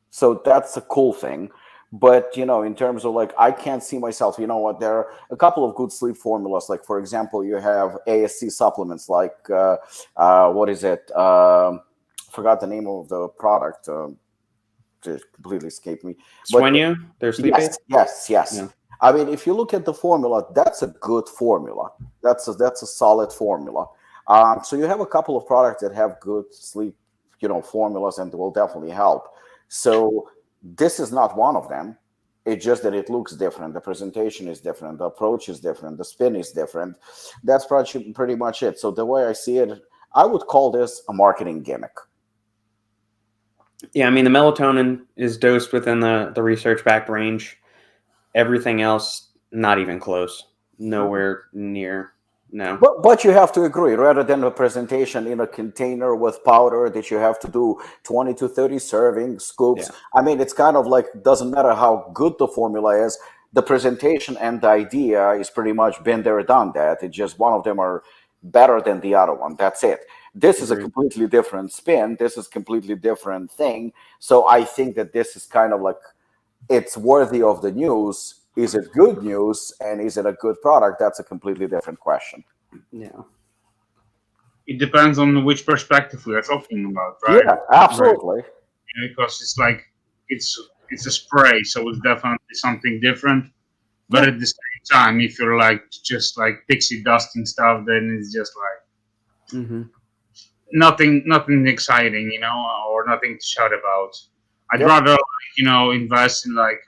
So that's a cool thing. But, you know, in terms of like, I can't see myself, you know what, there are a couple of good sleep formulas. Like, for example, you have ASC supplements, like, what is it? Forgot the name of the product. Just completely escaped me. Swenya, their sleep aid? Yes. Yeah. I mean, if you look at the formula, that's a good formula. That's a solid formula. So you have a couple of products that have good sleep, you know, formulas, and will definitely help. So this is not one of them. It's just that it looks different. The presentation is different. The approach is different. The spin is different. That's pretty much it. So the way I see it, I would call this a marketing gimmick. Yeah, I mean, the melatonin is dosed within the research-backed range. Everything else, not even close. Nowhere near. No. But you have to agree, rather than a presentation in a container with powder that you have to do 20 to 30 serving scoops. Yeah. I mean, it's kind of like, doesn't matter how good the formula is, the presentation and the idea is pretty much been there, done that. It's just one of them are better than the other one. That's it. This is a completely different spin. This is completely different thing. So I think that this is kind of like, it's worthy of the news. Is it good news and is it a good product? That's a completely different question. Yeah. It depends on which perspective we are talking about, right? Yeah, absolutely. Right. Because it's like it's a spray, so it's definitely something different. But at the same time, if you're like just like pixie dusting stuff, then it's just like nothing exciting, you know, or nothing to shout about. I'd rather like, you know, invest in like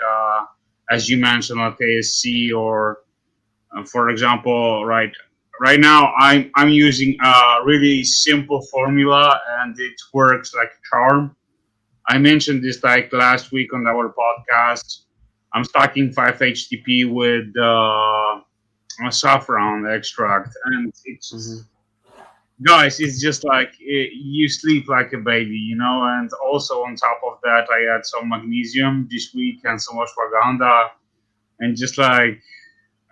as you mentioned, like ASC or for example, right now I'm using a really simple formula and it works like a charm. I mentioned this like last week on our podcast. I'm stacking 5-HTP with saffron extract, and it's guys, it's just like you sleep like a baby, you know. And also on top of that, I had some magnesium this week and some ashwagandha, and just like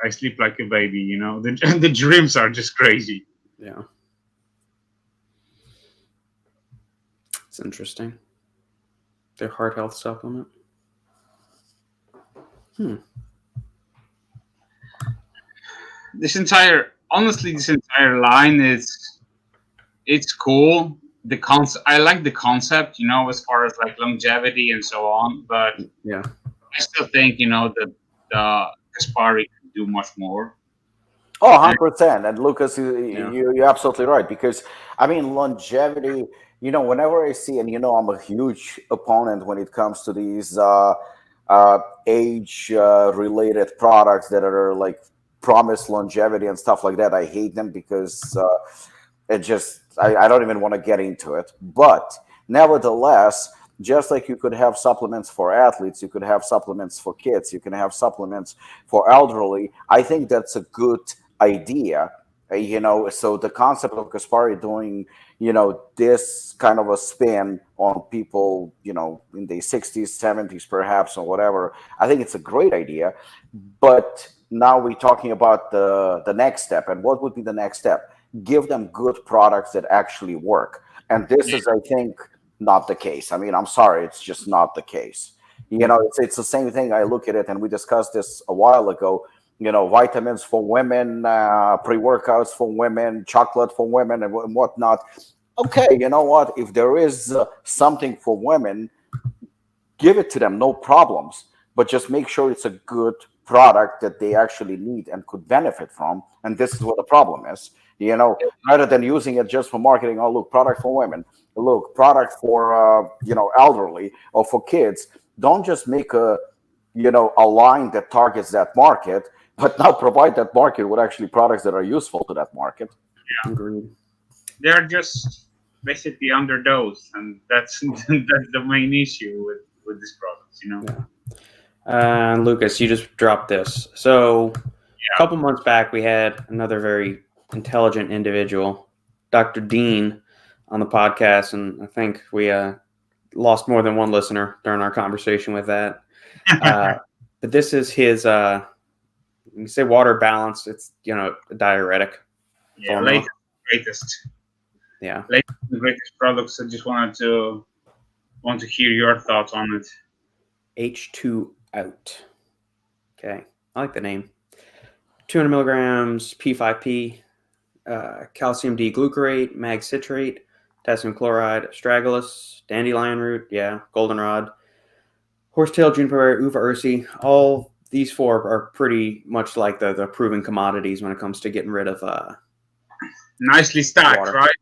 I sleep like a baby, you know. The dreams are just crazy. Yeah. It's interesting. Their heart health supplement. This entire line it's cool. The concept, I like the concept, you know, as far as like longevity and so on. But yeah, I still think, you know, that Gaspari can do much more. Oh, 100%. And Lucas, Yeah. you're absolutely right. Because, I mean, longevity, whenever I see, and, I'm a huge opponent when it comes to these age related products that are like promise longevity and stuff like that. I hate them because I don't even want to get into it. But nevertheless, just like you could have supplements for athletes, you could have supplements for kids, you can have supplements for elderly. I think that's a good idea. So the concept of Gaspari doing, this kind of a spin on people, in their 60s, 70s, perhaps, or whatever, I think it's a great idea. But now we're talking about the next step. And what would be the next step? Give them good products that actually work. And this is, I think, not the case. I mean, I'm sorry, it's just not the case. It's the same thing. I look at it, and we discussed this a while ago. Vitamins for women, pre-workouts for women, chocolate for women, and whatnot. Okay, you know what? If there is something for women, give it to them, no problems. But just make sure it's a good product that they actually need and could benefit from. And this is what the problem is. Rather than using it just for marketing. Oh, look, product for women. Look, product for elderly or for kids. Don't just make a line that targets that market, but now provide that market with actually products that are useful to that market. Agreed. They're just basically underdosed, and that's that's the main issue with these products. Yeah. Lucas, you just dropped this. So a couple months back, we had another very intelligent individual, Dr. Dean, on the podcast, and I think we lost more than one listener during our conversation with that. But this is his, you say water balance. It's, a diuretic. Yeah, greatest. Yeah. Latest and greatest products. I just want to hear your thoughts on it. H2 out. Okay. I like the name. 200 milligrams P5P, calcium D-glucarate, mag citrate, potassium chloride, astragalus, dandelion root, goldenrod, horsetail, juniper, uva ursi. All these four are pretty much like the proven commodities when it comes to getting rid of nicely stacked, water. right?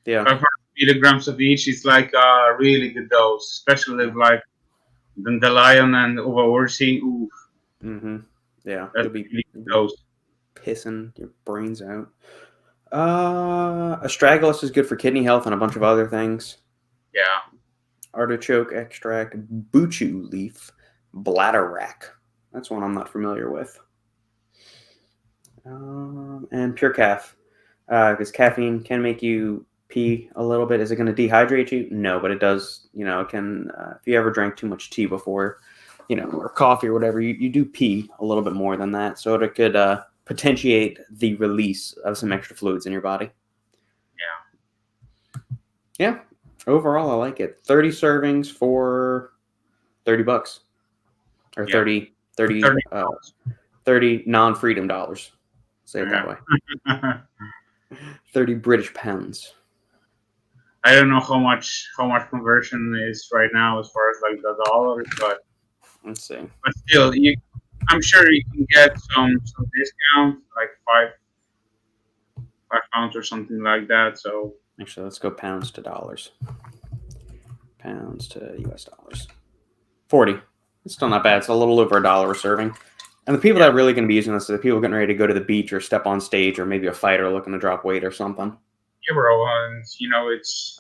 Yeah. 500 milligrams of each is like a really good dose, especially if like dandelion and uva ursi. Ooh. Mm-hmm. Yeah. That's You'll be really good dose. pissing your brains out. Astragalus is good for kidney health and a bunch of other things. Yeah. Artichoke extract, buchu leaf, bladderwrack. That's one I'm not familiar with. And pure calf, because caffeine can make you pee a little bit. Is it going to dehydrate you? No, but it does. It can. If you ever drank too much tea before, or coffee or whatever, you do pee a little bit more than that. So it could potentiate the release of some extra fluids in your body. Yeah. Overall, I like it. 30 servings for $30 or 30 non-freedom dollars. Say it that way. 30 British pounds. I don't know how much conversion is right now as far as like the dollars, but let's see. But still, I'm sure you can get some discount, like £5 or something like that. So actually, let's go pounds to dollars. Pounds to US dollars. 40. It's still not bad. It's a little over $1 a serving. And the people that are really going to be using this are the people getting ready to go to the beach or step on stage, or maybe a fighter looking to drop weight or something. Yeah, bro. And it's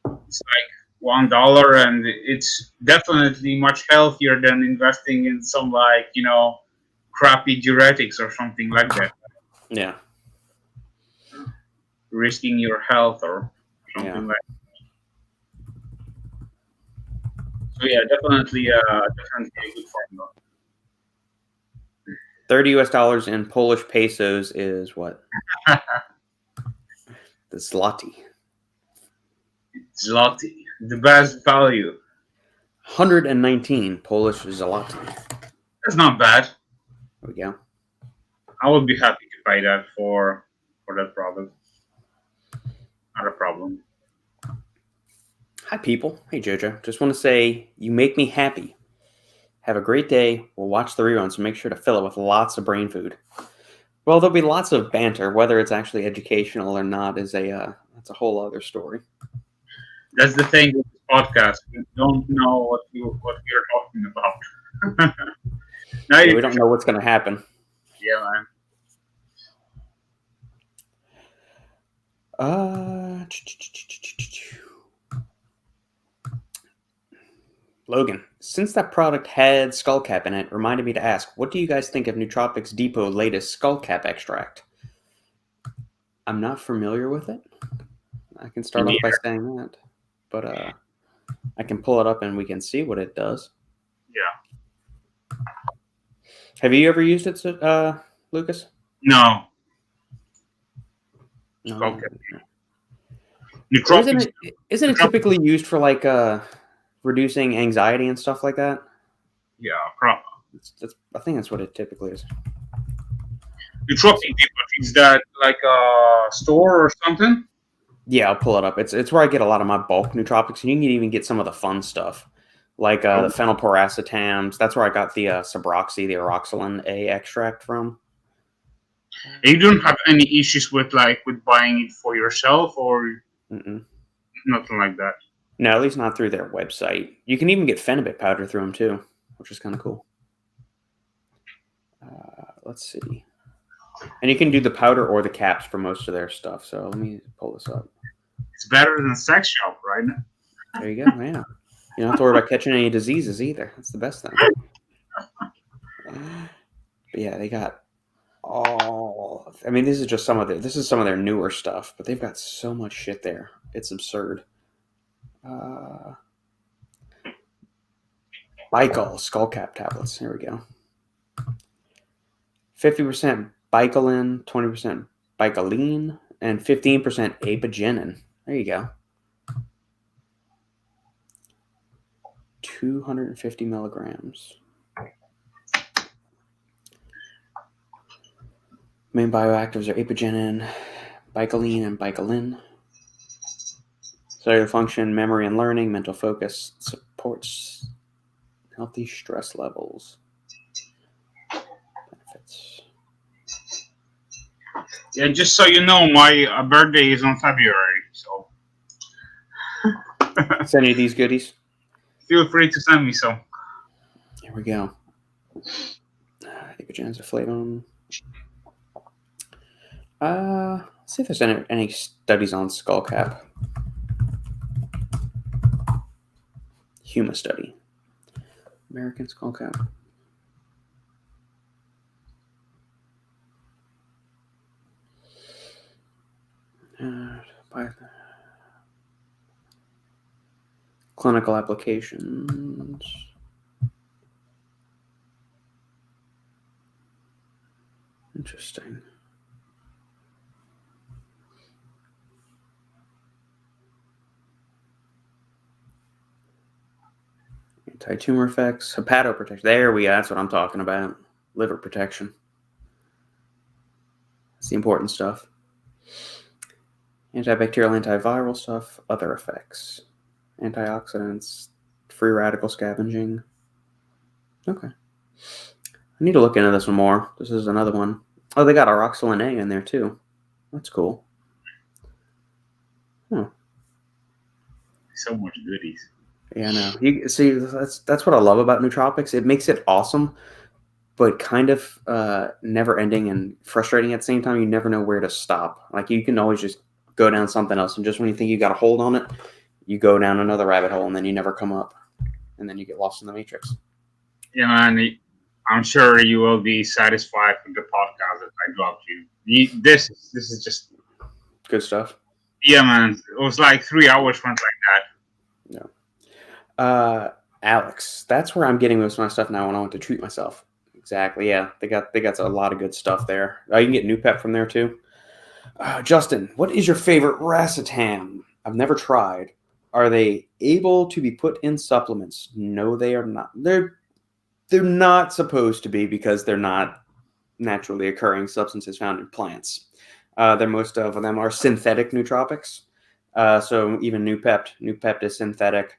like $1, and it's definitely much healthier than investing in some like crappy diuretics or something like that. Yeah. Risking your health or something like that. So yeah, definitely a good formula. $30 in Polish pesos is what? The zloty. Zloty, the best value. 119 Polish zloty. That's not bad. There we go. I would be happy to pay that for that product. Not a problem. Hi, people. Hey, Jojo. Just want to say you make me happy. Have a great day. We'll watch the rerun, so make sure to fill it with lots of brain food. Well, there'll be lots of banter. Whether it's actually educational or not is that's a whole other story. That's the thing with this podcast. We don't know what we're talking about. Now Yeah, we don't know what's going to happen. Yeah, man. Logan, since that product had skullcap in it, reminded me to ask, what do you guys think of Nootropic's Depot latest skullcap extract? I'm not familiar with it. I can start off by saying that, but I can pull it up and we can see what it does. Yeah. Have you ever used it, Lukasz? No. No. Nootropics. Isn't it typically used for like reducing anxiety and stuff like that? Yeah, probably. I think that's what it typically is. Nootropic Depot, is that like a store or something? Yeah, I'll pull it up. It's where I get a lot of my bulk nootropics, and you can even get some of the fun stuff, like the phenylpiracetams. That's where I got the Samborsky, the Aroxylin A extract from. You don't have any issues with buying it for yourself or nothing like that? No, at least not through their website. You can even get phenibut powder through them too, which is kind of cool. Let's see. And you can do the powder or the caps for most of their stuff. So let me pull this up. It's better than sex shop, right? There you go. Yeah. You don't have to worry about catching any diseases either. That's the best thing. But yeah, they got all. I mean, this is just some of their newer stuff, but they've got so much shit there. It's absurd. Bicol skullcap tablets. Here we go. 50% Bicolin, 20% Bicoline, and 15% apigenin. There you go. 250 milligrams. Main bioactives are apigenin, Bicoline, and Bicolin. Cellular function, memory and learning, mental focus, supports healthy stress levels. Benefits. Yeah, just so you know, my birthday is on February, so Send you these goodies. Feel free to send me some. Here we go. Apigenins are flavum. Let's see if there's any studies on skullcap. Huma study. American skullcap. Clinical applications. Interesting. Anti-tumor effects, hepatoprotection. There we go. That's what I'm talking about. Liver protection. That's the important stuff. Antibacterial, antiviral stuff. Other effects. Antioxidants. Free radical scavenging. Okay. I need to look into this one more. This is another one. Oh, they got Aroxylin A in there too. That's cool. Huh. So much goodies. Yeah, I know. You see, that's what I love about nootropics. It makes it awesome, but kind of never ending and frustrating at the same time. You never know where to stop. Like you can always just go down something else, and just when you think you got a hold on it, you go down another rabbit hole, and then you never come up, and then you get lost in the matrix. Yeah, man. I'm sure you will be satisfied with the podcast that I dropped you. This is just good stuff. Yeah, man. It was like 3 hours went like that. Yeah. Alex, that's where I'm getting most of my stuff now when I want to treat myself. Exactly. Yeah, they got a lot of good stuff there. You can get Noopep from there too. Justin, what is your favorite Racetam? I've never tried. Are they able to be put in supplements? No, they are not. They're not supposed to be because they're not naturally occurring substances found in plants. Most of them are synthetic nootropics. So even Noopept is synthetic.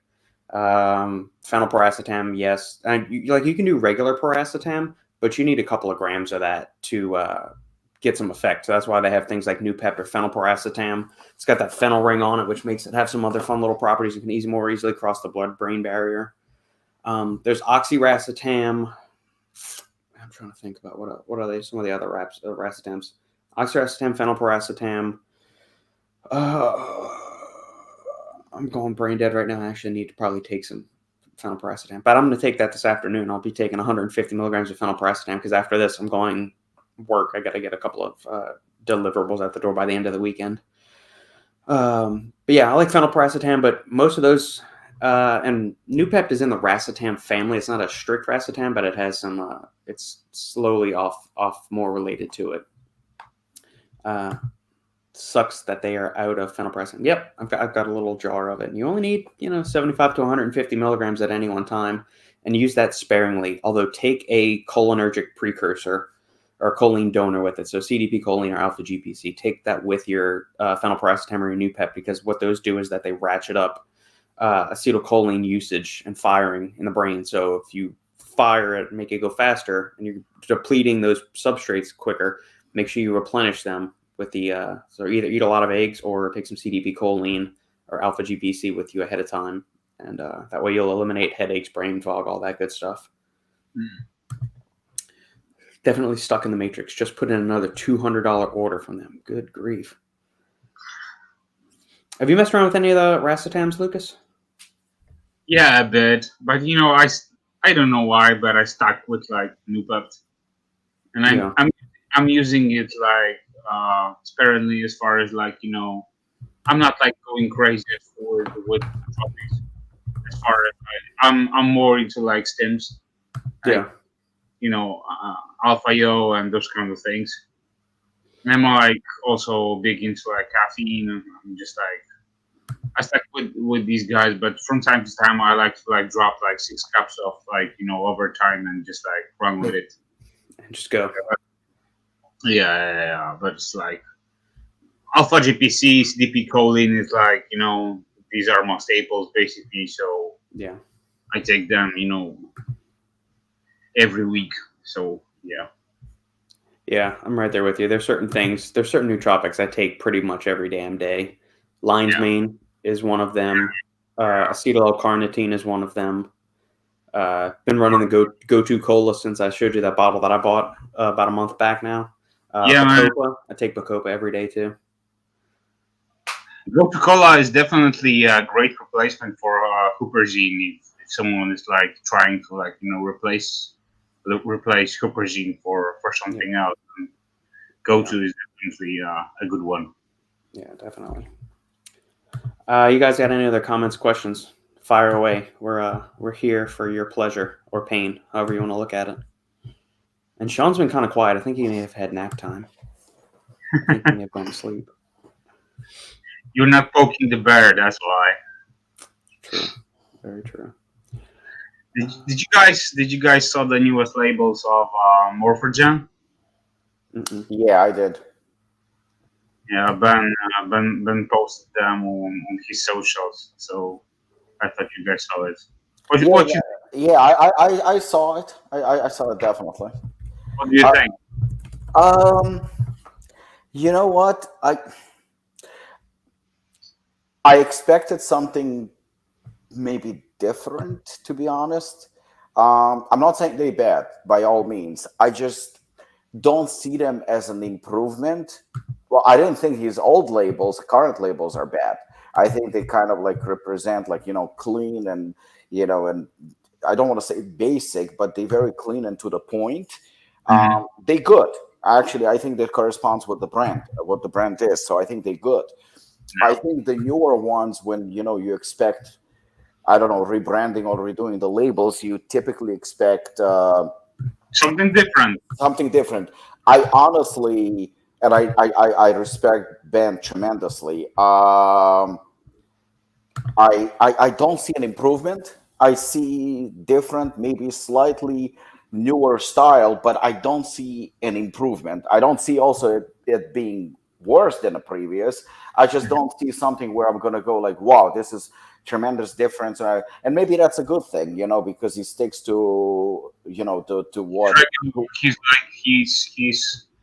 Phenylpiracetam, yes. And you can do regular piracetam, but you need a couple of grams of that to get some effect. So that's why they have things like Nupep or phenylpiracetam. It's got that phenyl ring on it, which makes it have some other fun little properties. You can more easily cross the blood-brain barrier. There's oxiracetam. I'm trying to think about what are they? Some of the other racetams. Oxiracetam, phenylpiracetam. I'm going brain dead right now. I actually need to probably take some phenylpiracetam, but I'm going to take that this afternoon. I'll be taking 150 milligrams of phenylpiracetam because after this, I'm going work. I got to get a couple of deliverables at the door by the end of the weekend. But yeah, I like phenylpiracetam, but most of those, and Nupep is in the racetam family. It's not a strict racetam, but it has some, it's slowly off more related to it. Sucks that they are out of phenylpiracetam. Yep, I've got a little jar of it. And you only need, 75 to 150 milligrams at any one time, and use that sparingly. Although take a cholinergic precursor or choline donor with it. So CDP choline or alpha GPC. Take that with your phenylpiracetam or your Nupep, because what those do is that they ratchet up acetylcholine usage and firing in the brain. So if you fire it, make it go faster, and you're depleting those substrates quicker, make sure you replenish them with the so either eat a lot of eggs or take some CDP choline or alpha GPC with you ahead of time, and that way you'll eliminate headaches, brain fog, all that good stuff. Definitely stuck in the matrix. Just put in another $200 order from them. Good grief. Have you messed around with any of the racetams, Lukasz? Yeah, a bit, but I don't know why, but I stuck with like Nupep, and I'm using it like sparingly, as far as like I'm not like going crazy with topics. As far as I'm more into like stims, Yeah. Alpha Yo and those kind of things. And I'm like also big into like caffeine, and I'm just like I stuck with these guys, but from time to time I like to like drop like 6 cups of like over time and just like run with it and just go. Yeah, but it's like alpha GPC, CDP choline is like these are my staples basically. So yeah, I take them every week. So yeah, I'm right there with you. There's certain things. There's certain nootropics I take pretty much every damn day. Lion's mane is one of them. Acetyl L-carnitine is one of them. Been running the go-to cola since I showed you that bottle that I bought about a month back now. Bacopa. I take Bacopa every day too. Coca-Cola is definitely a great replacement for huperzine if someone is like trying to like replace huperzine for something else. And go-to is definitely a good one. Yeah, definitely. You guys got any other comments, questions? Fire away. We're here for your pleasure or pain, however you want to look at it. And Sean's been kind of quiet. I think he may have had nap time. I think he may have gone to sleep. You're not poking the bear, that's why. True. Very true. Did you guys saw the newest labels of Morphogen? Mm-mm. Yeah, I did. Yeah, Ben posted them on his socials, so I thought you guys saw it. I saw it. I saw it definitely. What do you think? You know what? I expected something maybe different, to be honest. I'm not saying they're bad, by all means. I just don't see them as an improvement. Well, I didn't think his current labels are bad. I think they kind of like represent like, clean and, and I don't want to say basic, but they're very clean and to the point. They good. Actually, I think that corresponds with the brand, what the brand is. So I think they're good. I think the newer ones, when you expect, I don't know, rebranding or redoing the labels, you typically expect something different. Something different. I honestly, and I respect Ben tremendously. I don't see an improvement. I see different, maybe slightly newer style, but I don't see an improvement. I don't see also it being worse than a previous. I just don't see something where I'm gonna go like, wow, this is tremendous difference, and maybe that's a good thing, because he sticks to to what he's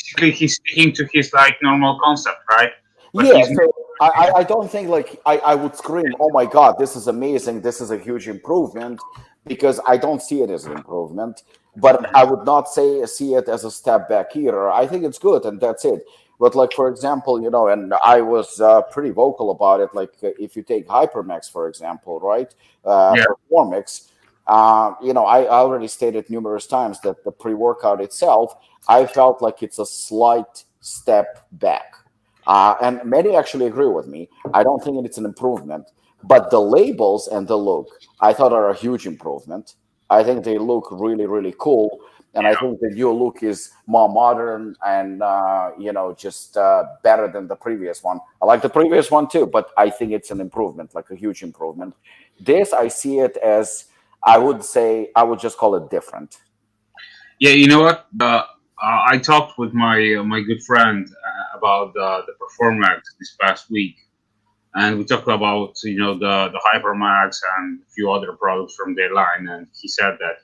basically he's sticking to his like normal concept, right? But Yeah, he's so I don't think like I would scream, oh my God, this is amazing, this is a huge improvement, because I don't see it as an improvement. But I would not see it as a step back either. I think it's good, and that's it. But like for example, and I was pretty vocal about it. Like if you take Hypermax for example, right? yeah, Performix. I already stated numerous times that the pre-workout itself, I felt like it's a slight step back. And many actually agree with me. I don't think it's an improvement, but the labels and the look, I thought are a huge improvement. I think they look really, really cool. And I think the new look is more modern and, just better than the previous one. I like the previous one too, but I think it's an improvement, like a huge improvement. This, I see it as, I would just call it different. yeah. You know what? I talked with my good friend about the Performax this past week, and we talked about the Hypermax and a few other products from their line, and he said that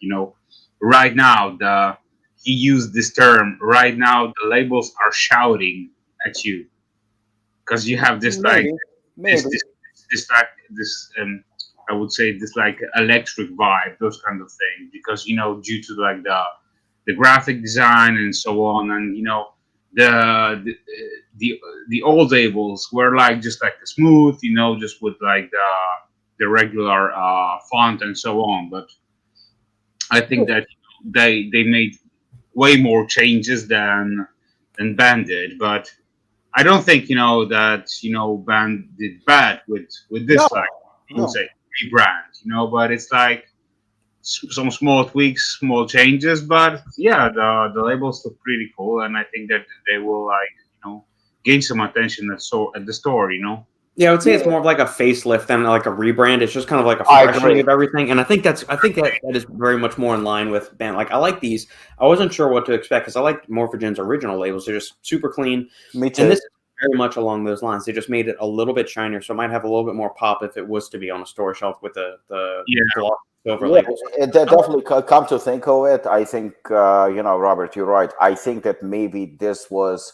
right now he used this term. Right now, the labels are shouting at you because you have this like Maybe. this like this I would say this like electric vibe, those kind of things, because due to like the graphic design and so on, and the the the old labels were like just like smooth, just with like the regular font and so on. But I think that they made way more changes than Band did. But I don't think that Band did bad with this like I would say rebrand, but it's like some small tweaks, small changes, but yeah, the labels look pretty cool, and I think that they will like gain some attention at the store. Yeah, I would say it's more of like a facelift than like a rebrand. It's just kind of like a I freshening agree. of everything, and I think that is very much more in line with Band. Like I like these. I wasn't sure what to expect because I like Morphogen's original labels. They're just super clean. Me too. And this is very much along those lines. They just made it a little bit shinier, so it might have a little bit more pop if it was to be on a store shelf with the gloss silver labels. Definitely come to think of it, I think Robert, you're right. I think that maybe this was,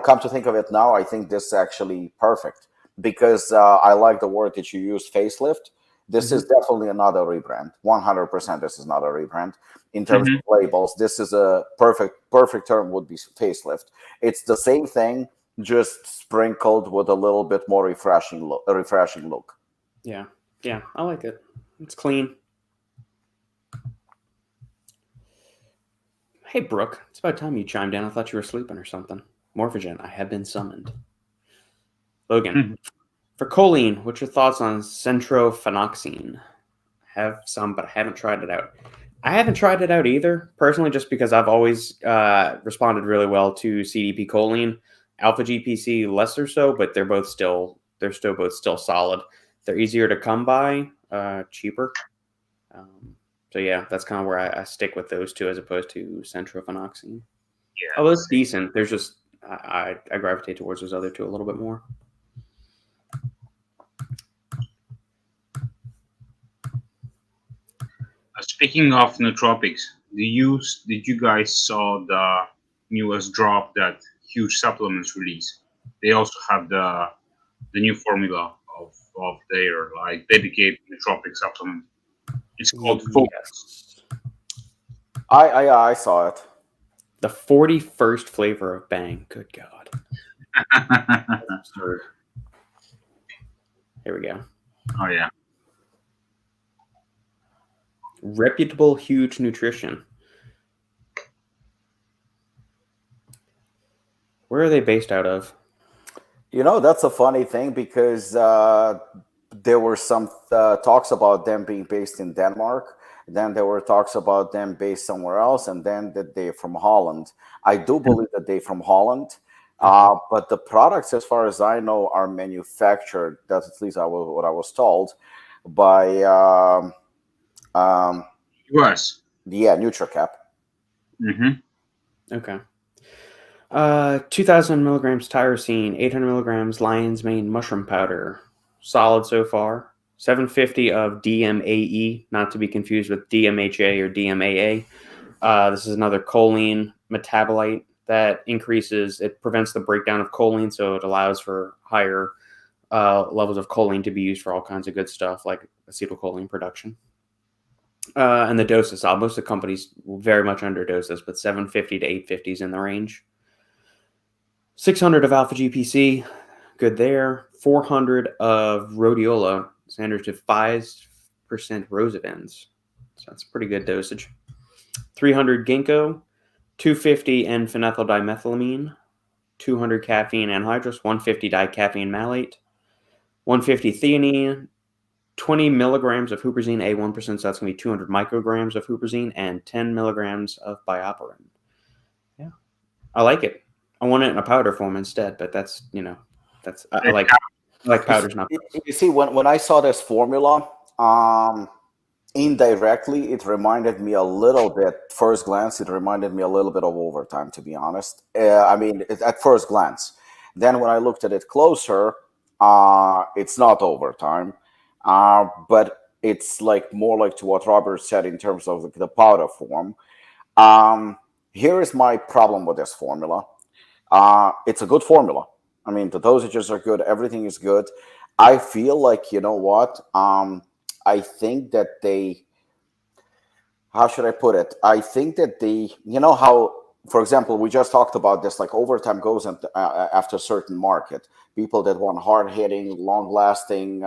come to think of it now, I think this is actually perfect because I like the word that you used, facelift. This is definitely another rebrand. 100%. This is not a rebrand in terms of labels. This is a perfect term would be facelift. It's the same thing, just sprinkled with a little bit more refreshing look. Yeah, I like it. It's clean. Hey, Brooke, it's about time you chimed in. I thought you were sleeping or something. Morphogen, I have been summoned. Logan, for choline, what's your thoughts on Centrophenoxyne? I have some, but I haven't tried it out. I haven't tried it out either, personally, just because I've always responded really well to CDP choline. Alpha GPC lesser so, but they're both still solid. They're easier to come by, cheaper. So yeah, that's kind of where I stick with those two as opposed to Centrophenoxyne. Yeah, although it's decent. There's just I gravitate towards those other two a little bit more. Speaking of nootropics, did you guys saw the newest drop that huge supplements release? They also have the new formula of their like dedicated nootropic supplement. It's called Focus. I saw it. The 41st flavor of Bang. Good God. Absurd. Here we go. Oh yeah. Reputable Huge Nutrition. Where are they based out of? That's a funny thing because there were some talks about them being based in Denmark. Then there were talks about them based somewhere else, and then that they're from Holland. I do believe that they're from Holland, but the products, as far as I know, are manufactured. That's at least what I was told by US. Yeah, NutriCap. Okay. 2,000 milligrams tyrosine, 800 milligrams lion's mane mushroom powder. Solid so far. 750 of DMAE, not to be confused with DMHA or DMAA. This is another choline metabolite. that prevents the breakdown of choline, so it allows for higher levels of choline to be used for all kinds of good stuff like acetylcholine production. And the dose is most of the companies very much underdose this, but 750 to 850 is in the range. 600 of alpha GPC, good there. 400 of rhodiola, standard to 5% rosavins. So that's a pretty good dosage. 300 ginkgo, 250 N-phenyl dimethylamine, 200 caffeine anhydrous, 150 dicaffeine malate, 150 theanine, 20 milligrams of huperzine A1%, so that's going to be 200 micrograms of huperzine, and 10 milligrams of bioperin. Yeah, I like it. I want it in a powder form instead, but that's, I like powders. Not you see, when I saw this formula, indirectly, it reminded me a little bit, first glance, it reminded me a little bit of overtime, to be honest. At first glance. Then when I looked at it closer, it's not overtime, but it's like more like to what Robert said in terms of the powder form. Here is my problem with this formula. It's a good formula. I mean, the dosages are good. Everything is good. I feel like, you know what? I think that how should I put it? I think that you know how, for example, we just talked about this, like overtime goes after a certain market. People that want hard-hitting, long-lasting,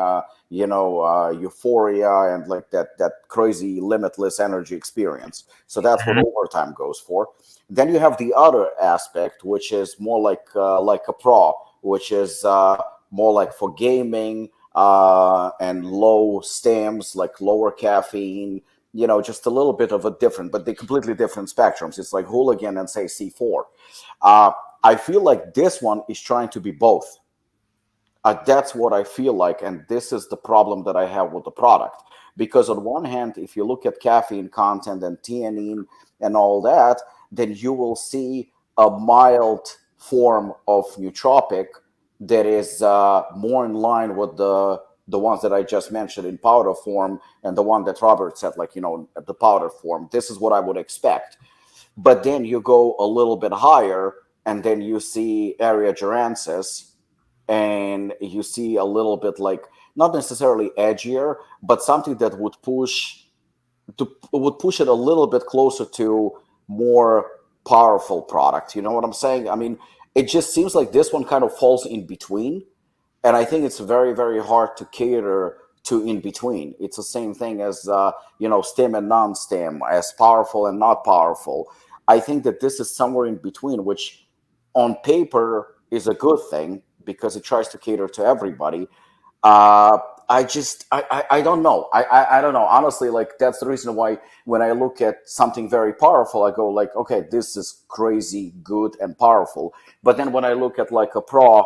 euphoria and like that crazy, limitless energy experience. So that's what overtime goes for. Then you have the other aspect, which is more like a pro, which is more like for gaming and low stems, like lower caffeine, just a little bit of a different, but they're completely different spectrums. It's like hooligan and say C4. I feel like this one is trying to be both. That's what I feel like, and this is the problem that I have with the product. Because on one hand, if you look at caffeine content and theanine and all that, then you will see a mild form of nootropic that is more in line with the ones that I just mentioned in powder form, and the one that Robert said, like, the powder form. This is what I would expect. But then you go a little bit higher, and then you see Aerogeransis, and you see a little bit like, not necessarily edgier, but something that would push it a little bit closer to more powerful product. You know what I'm saying? I mean, it just seems like this one kind of falls in between. And I think it's very, very hard to cater to in between. It's the same thing as, stem and non-stem, as powerful and not powerful. I think that this is somewhere in between, which on paper is a good thing because it tries to cater to everybody. I don't know. I don't know. Honestly, like, that's the reason why when I look at something very powerful, I go like, okay, this is crazy good and powerful. But then when I look at like a pro,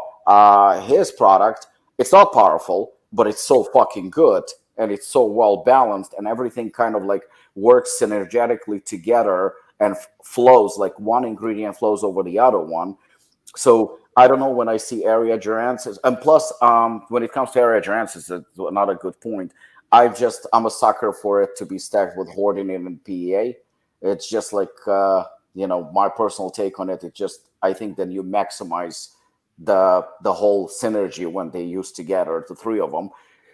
his product, it's not powerful, but it's so fucking good and it's so well balanced and everything kind of like works synergetically together and flows, like one ingredient flows over the other one. So I don't know, when I see Aerogeransis, and plus when it comes to Aerogeransis, that's another good point. I'm a sucker for it to be stacked with hordenine and PEA. It's just like my personal take on it. I think that you maximize the whole synergy when they use together, the three of them.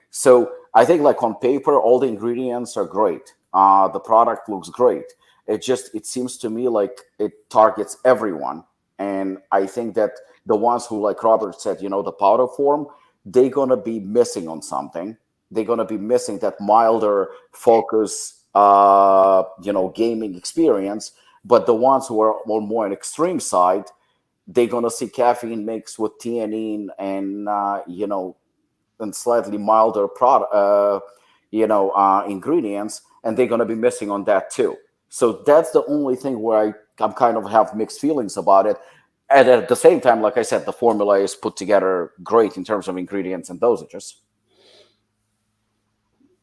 So I think, like, on paper, all the ingredients are great. The product looks great. It seems to me like it targets everyone. And I think that the ones who, like Robert said, the powder form, they're going to be missing on something. They're going to be missing that milder focus, gaming experience. But the ones who are more on extreme side, they're going to see caffeine mixed with theanine and, and slightly milder ingredients. And they're going to be missing on that too. So that's the only thing where I'm kind of have mixed feelings about it. And at the same time, like I said, the formula is put together great in terms of ingredients and dosages.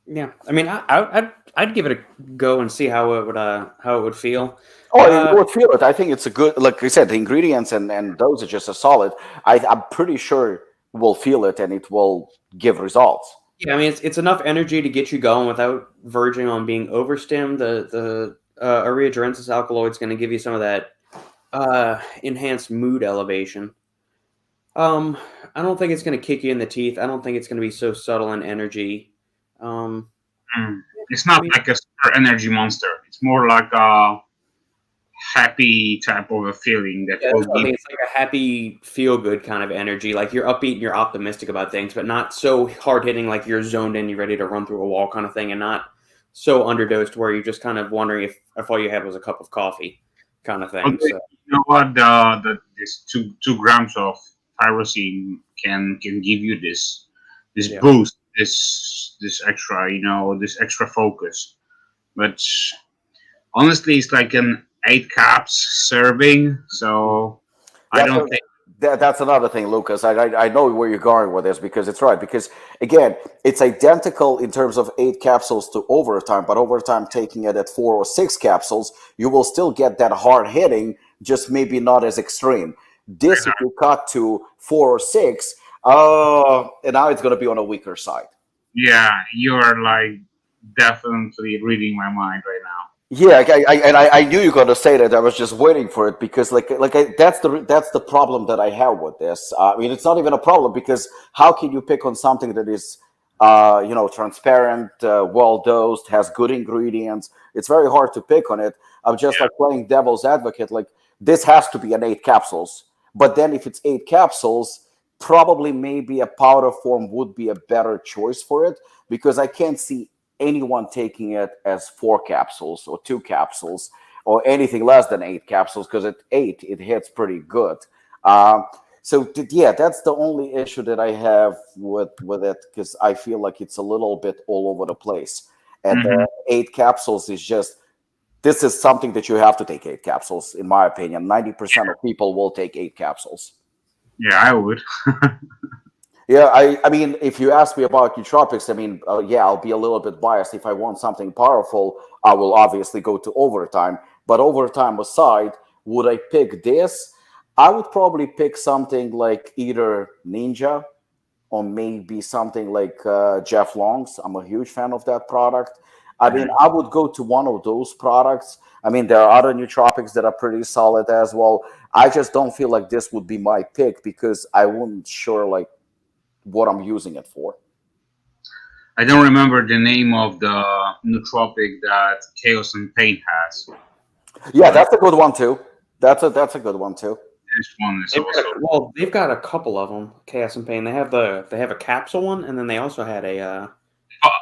Yeah, I mean, I'd give it a go and see how it would feel. Oh, you would feel it. I think it's a good, like I said, the ingredients and dosages are solid. I'm pretty sure we'll feel it and it will give results. Yeah, I mean, it's enough energy to get you going without verging on being overstimmed. The Aerogeransis alkaloid is going to give you some of that enhanced mood elevation. I don't think it's going to kick you in the teeth. I don't think it's going to be so subtle in energy. Um, It's not I mean, like a super energy monster. It's more like a happy type of a feeling that yeah, will that's what I give. mean. It's like a happy, feel-good kind of energy. Like you're upbeat and you're optimistic about things, but not so hard-hitting like you're zoned in, you're ready to run through a wall kind of thing, and not so underdosed where you're just kind of wondering if all you had was a cup of coffee kind of thing. Okay, So you know what? This 2 grams of tyrosine can give you this yeah. boost, this extra, this extra focus. But honestly, it's like an 8 caps serving, so I Yeah, don't think. that's another thing, Lucas. I know where you're going with this because it's right. Because again, it's identical in terms of 8 capsules to overtime, but overtime taking it at 4 or 6 capsules, you will still get that hard hitting, just maybe not as extreme. This, if you cut to 4 or 6, and now it's going to be on a weaker side. Yeah, you're like definitely reading my mind right now. Yeah, I knew you were gonna say that. I was just waiting for it because, that's the problem that I have with this. I mean, it's not even a problem because how can you pick on something that is, transparent, well dosed, has good ingredients? It's very hard to pick on it. I'm just like playing devil's advocate. Like this has to be an 8 capsules, but then if it's 8 capsules, probably maybe a powder form would be a better choice for it because I can't see anyone taking it as 4 capsules or 2 capsules or anything less than 8 capsules because at 8 it hits pretty good. Yeah, that's the only issue that I have with it because I feel like it's a little bit all over the place. And Hmm. 8 capsules is just this is something that you have to take 8 capsules, in my opinion. 90% of people will take 8 capsules. Yeah, I would. Yeah, I mean, if you ask me about nootropics, I mean, yeah, I'll be a little bit biased. If I want something powerful, I will obviously go to overtime. But overtime aside, would I pick this? I would probably pick something like either Ninja or maybe something like Jeff Long's. I'm a huge fan of that product. I mean, I would go to one of those products. I mean, there are other nootropics that are pretty solid as well. I just don't feel like this would be my pick because I wouldn't sure like what I'm using it for. I don't remember the name of the nootropic that Chaos and Pain has. Yeah, But that's a good one too. That's a good one too. this one is also. They've got a couple of them. Chaos and Pain. They have a capsule one, and then they also had a.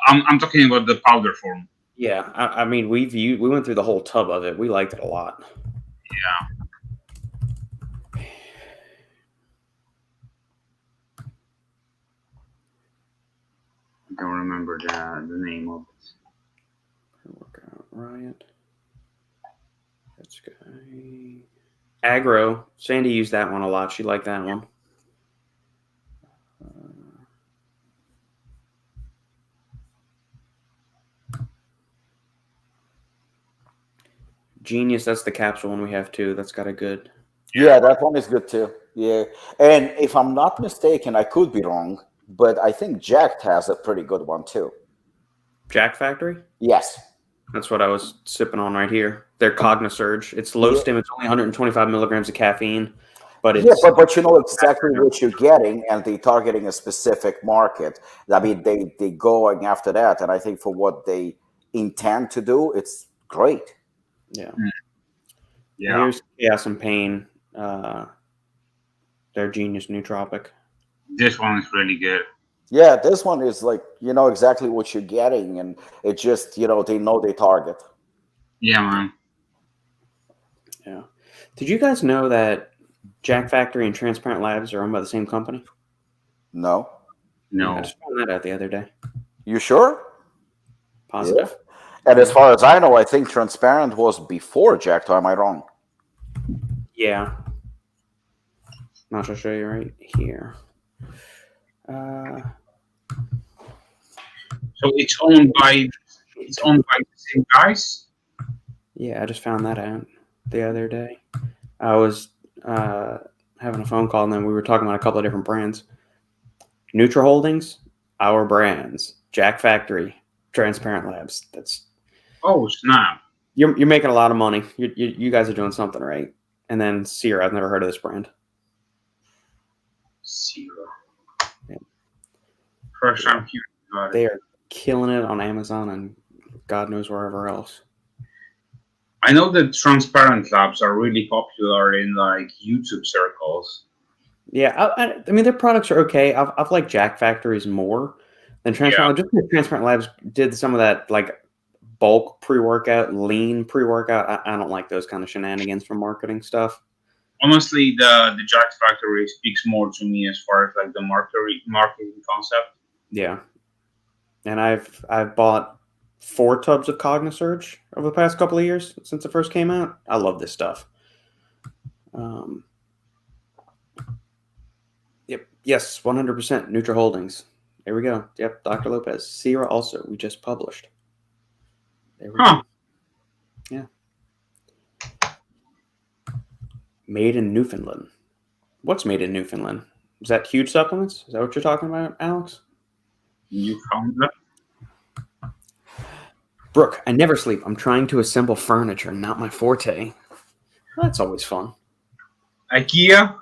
I'm talking about the powder form. Yeah, I mean we went through the whole tub of it. We liked it a lot. Yeah. I don't remember the name of it. Workout Riot. That's guy. Aggro. Sandy used that one a lot. She liked that one. Genius. That's the capsule one we have too. That's got a good. Yeah, that one is good too. Yeah, and if I'm not mistaken, I could be wrong, but I think Jacked has a pretty good one too. Jack Factory. Yes. That's what I was sipping on right here. Their Cognisurge. It's low stim. It's only 125 milligrams of caffeine, but it's but you know exactly what you're getting, and they're targeting a specific market. I mean, they going after that, and I think for what they intend to do, it's great. yeah. Yeah. Here's Chaos and Pain. Their Genius Nootropic. This one is really good. Yeah, this one is like you know exactly what you're getting, and it just they know they target. Yeah, man. Yeah. Did you guys know that Jack Factory and Transparent Labs are owned by the same company? No, No. Yeah, I just found that out the other day. you sure? Positive. Yeah. And as far as I know, I think Transparent was before Jacked. Am I wrong? Yeah. I'll just show you right here. So it's owned by the same guys. Yeah, I just found that out the other day. I was having a phone call, and then we were talking about a couple of different brands. Nutra Holdings, our brands. Jack Factory, Transparent Labs. That's Oh snap! you're making a lot of money. You guys are doing something right. And then Sierra. I've never heard of this brand. Zero. Yeah. First time hearing about They it. are killing it on Amazon and God knows wherever else. I know that transparent labs are really popular in like YouTube circles. Yeah, I mean their products are okay. I've liked Jack Factory's more than Transparent. Just because Transparent Labs did some of that like bulk pre-workout, lean pre-workout. I don't like those kind of shenanigans from marketing stuff. Honestly, the Jack Factory speaks more to me as far as like the marketing concept. Yeah, and I've bought 4 tubs of Cognisurge over the past couple of years since it first came out. I love this stuff. Yep. Yes, 100% Nutra Holdings. There we go. Yep, Dr. Lopez. Sierra also, we just published. There we go. Yeah. Made in Newfoundland. What's made in Newfoundland? Is that huge supplements? Is that what you're talking about, Alex? Newfoundland? Brooke, I never sleep. I'm trying to assemble furniture, not my forte. Well, that's always fun. IKEA?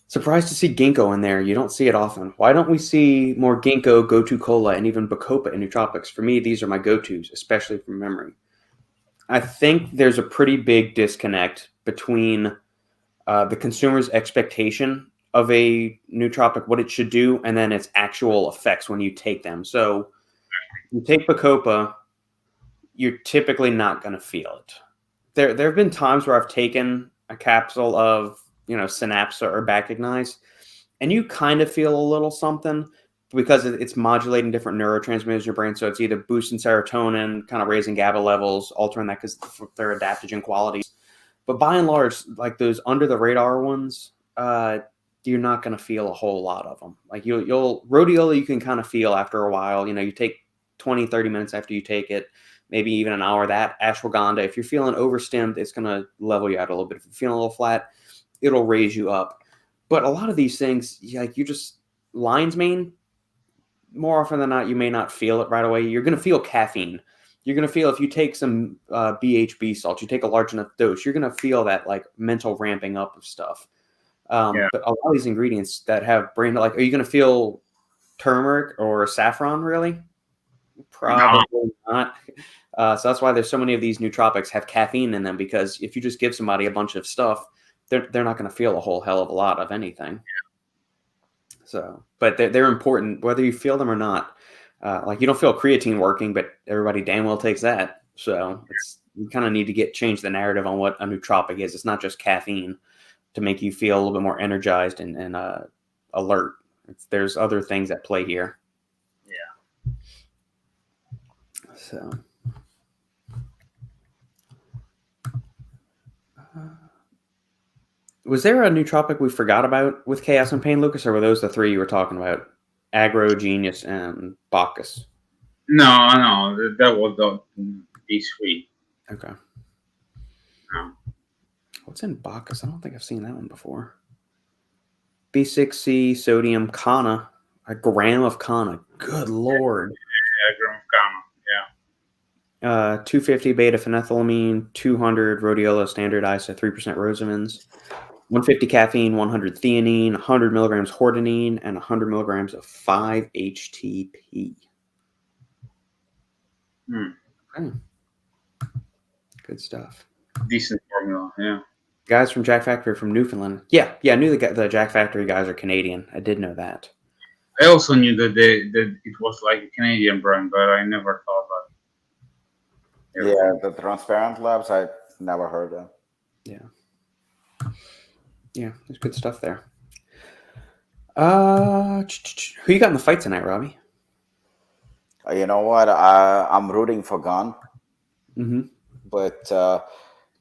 Surprised to see ginkgo in there. You don't see it often. Why don't we see more ginkgo, gotu kola, and even bacopa in nootropics? For me, these are my go-tos, especially from memory. I think there's a pretty big disconnect between the consumer's expectation of a nootropic, what it should do, and then its actual effects when you take them. So you take bacopa, you're typically not going to feel it. There have been times where I've taken a capsule of Synapsa or Bacignize, and you kind of feel a little something because it's modulating different neurotransmitters in your brain. So it's either boosting serotonin, kind of raising GABA levels, altering that because they're adaptogen qualities. But by and large, like those under the radar ones, you're not going to feel a whole lot of them. Like you'll rhodiola, you can kind of feel after a while. You take 20, 30 minutes after you take it, maybe even an hour. That ashwagandha, if you're feeling overstimmed, it's going to level you out a little bit. If you're feeling a little flat, it'll raise you up. But a lot of these things, like lion's mane, more often than not, you may not feel it right away. You're going to feel caffeine. You're going to feel if you take some BHB salt, you take a large enough dose, you're going to feel that like mental ramping up of stuff. But a lot of these ingredients that have brain, like, are you going to feel turmeric or saffron really? Probably not. So that's why there's so many of these nootropics have caffeine in them, because if you just give somebody a bunch of stuff, they're not going to feel a whole hell of a lot of anything. So, but they're important whether you feel them or not. Like you don't feel creatine working, but everybody damn well takes that. So you kind of need to change the narrative on what a nootropic is. It's not just caffeine to make you feel a little bit more energized and alert. There's other things at play here. Yeah. So. Was there a nootropic we forgot about with Chaos and Pain, Lukasz, or were those the 3 you were talking about? Agro, Genius, and Bacchus? No, that was these 3. Okay. No. What's in Bacchus? I don't think I've seen that one before. B6C, sodium, Kana, a gram of Kana. Good Lord. Yeah, a gram of Kana, yeah. 250 beta-phenethylamine, 200 rhodiola standardized at 3% Rosamins, 150 caffeine, 100 theanine, 100 milligrams hordenine, and 100 milligrams of 5-HTP. Okay. Good stuff. Decent formula, yeah. Guys from Jack Factory from Newfoundland. Yeah, I knew the Jack Factory guys are Canadian. I did know that. I also knew that it was like a Canadian brand, but I never thought that. Yeah, the Transparent Labs, I never heard of. Yeah, there's good stuff there. Who you got in the fight tonight, Robbie? You know what? I'm rooting for Gunn. Mm-hmm. But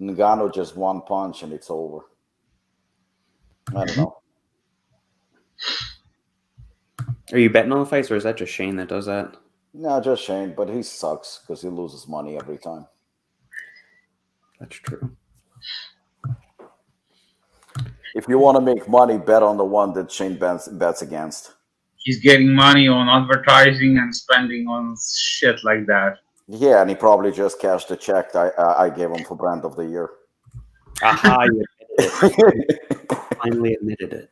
Ngannou just one punch and it's over. I don't know. Are you betting on the fights, or is that just Shane that does that? No, just Shane, but he sucks because he loses money every time. That's true. If you want to make money, bet on the one that Shane bets against. He's getting money on advertising and spending on shit like that. Yeah, and he probably just cashed the check I gave him for brand of the year. Aha, you admitted it. Finally admitted it.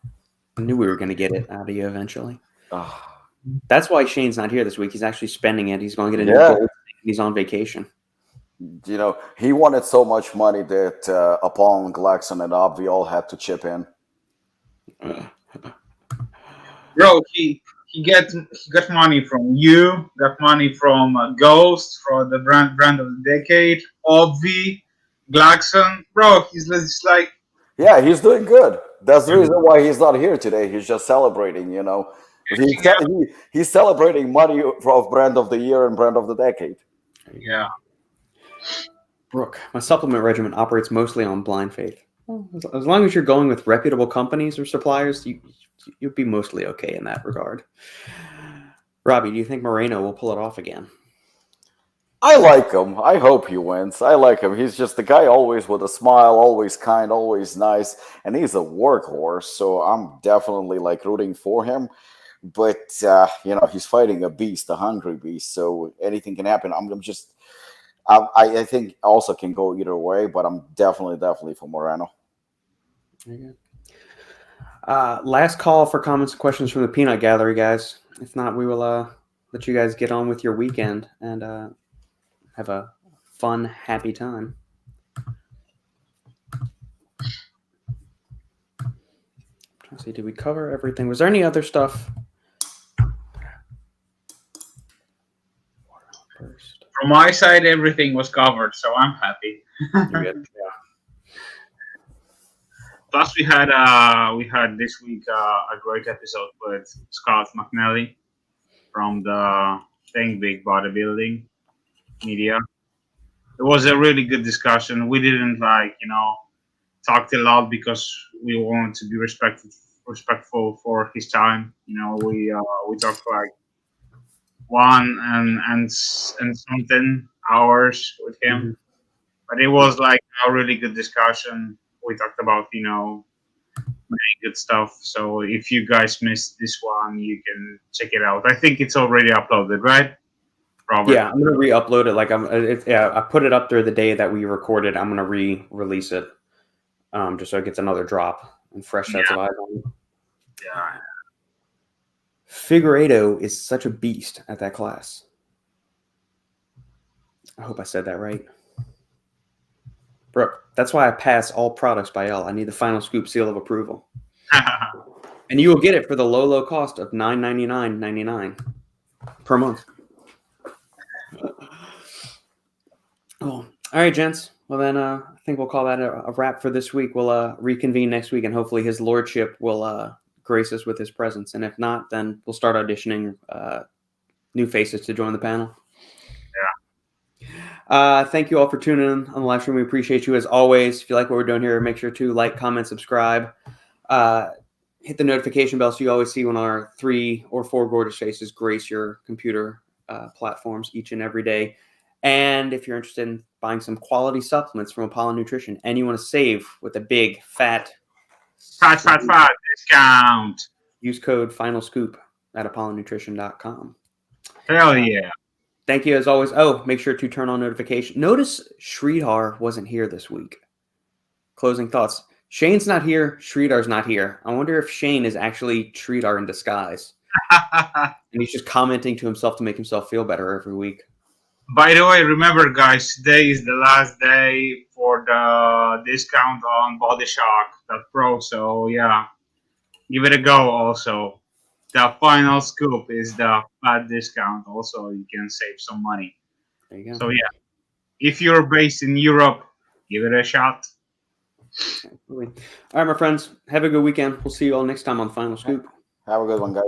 I knew we were going to get it out of you eventually. Ah, That's why Shane's not here this week. He's actually spending it. He's going to get a new yeah, gold. He's on vacation. he wanted so much money that Apollon, Blackstone, and Obvi all had to chip in. Bro, he got money from you, got money from Ghost for the brand of the decade, Obvi, Glaxon. Bro, he's just like, Yeah, he's doing good. That's the reason why he's not here today. He's just celebrating. He's celebrating money of brand of the year and brand of the decade. yeah. Brooke, my supplement regimen operates mostly on blind faith. Well, as long as you're going with reputable companies or suppliers, you'll be mostly okay in that regard. Robbie, do you think Moreno will pull it off again? I like him. I hope he wins. I like him. He's just the guy always with a smile, always kind, always nice, and he's a workhorse. So I'm definitely like rooting for him. But he's fighting a beast, a hungry beast. So anything can happen. I think also can go either way, but I'm definitely for Moreno. Very good. Last call for comments and questions from the peanut gallery, guys. If not, we will let you guys get on with your weekend and have a fun, happy time. Let's see, did we cover everything? Was there any other stuff? First. From my side, everything was covered, so I'm happy. You're good. Yeah. Plus, we had this week a great episode with Scott McNally from the Think Big Bodybuilding Media. It was a really good discussion. We didn't talk a lot because we wanted to be respectful for his time. We talked like 1 and something hours with him, Mm-hmm. but it was like a really good discussion. We talked about many good stuff. So if you guys missed this one, you can check it out. I think it's already uploaded, right, Robert? Yeah, I'm gonna re-upload it. I put it up there the day that we recorded. I'm gonna re-release it, just so it gets another drop and fresh sets of eyes on it. Yeah. Figueiredo is such a beast at that class. I hope I said that right. Brooke, that's why I pass all products by L. I need the final scoop seal of approval. And you will get it for the low cost of $9.99.99 per month. Oh, all right, gents. Well, then I think we'll call that a wrap for this week. We'll reconvene next week, and hopefully his lordship will grace us with his presence. And if not, then we'll start auditioning new faces to join the panel. Yeah. Thank you all for tuning in on the live stream. We appreciate you as always. If you like what we're doing here, make sure to like, comment, subscribe. Hit the notification bell so you always see when our 3 or 4 gorgeous faces grace your computer platforms each and every day. And if you're interested in buying some quality supplements from Apollon Nutrition and you want to save with a big fat discount, use code Final Scoop at apollonnutrition.com. Hell yeah. Thank you as always. Oh, make sure to turn on notification. Notice Sridhar wasn't here this week. Closing thoughts. Shane's not here. Sridhar's not here. I wonder if Shane is actually Sridhar in disguise. And he's just commenting to himself to make himself feel better every week. By the way, remember, guys, today is the last day for the discount on BodyShock.pro. So, yeah, give it a go also. The final scoop is the flat discount. Also, you can save some money. There you go. So, yeah, if you're based in Europe, give it a shot. Absolutely. All right, my friends. Have a good weekend. We'll see you all next time on Final Scoop. Have a good one, guys.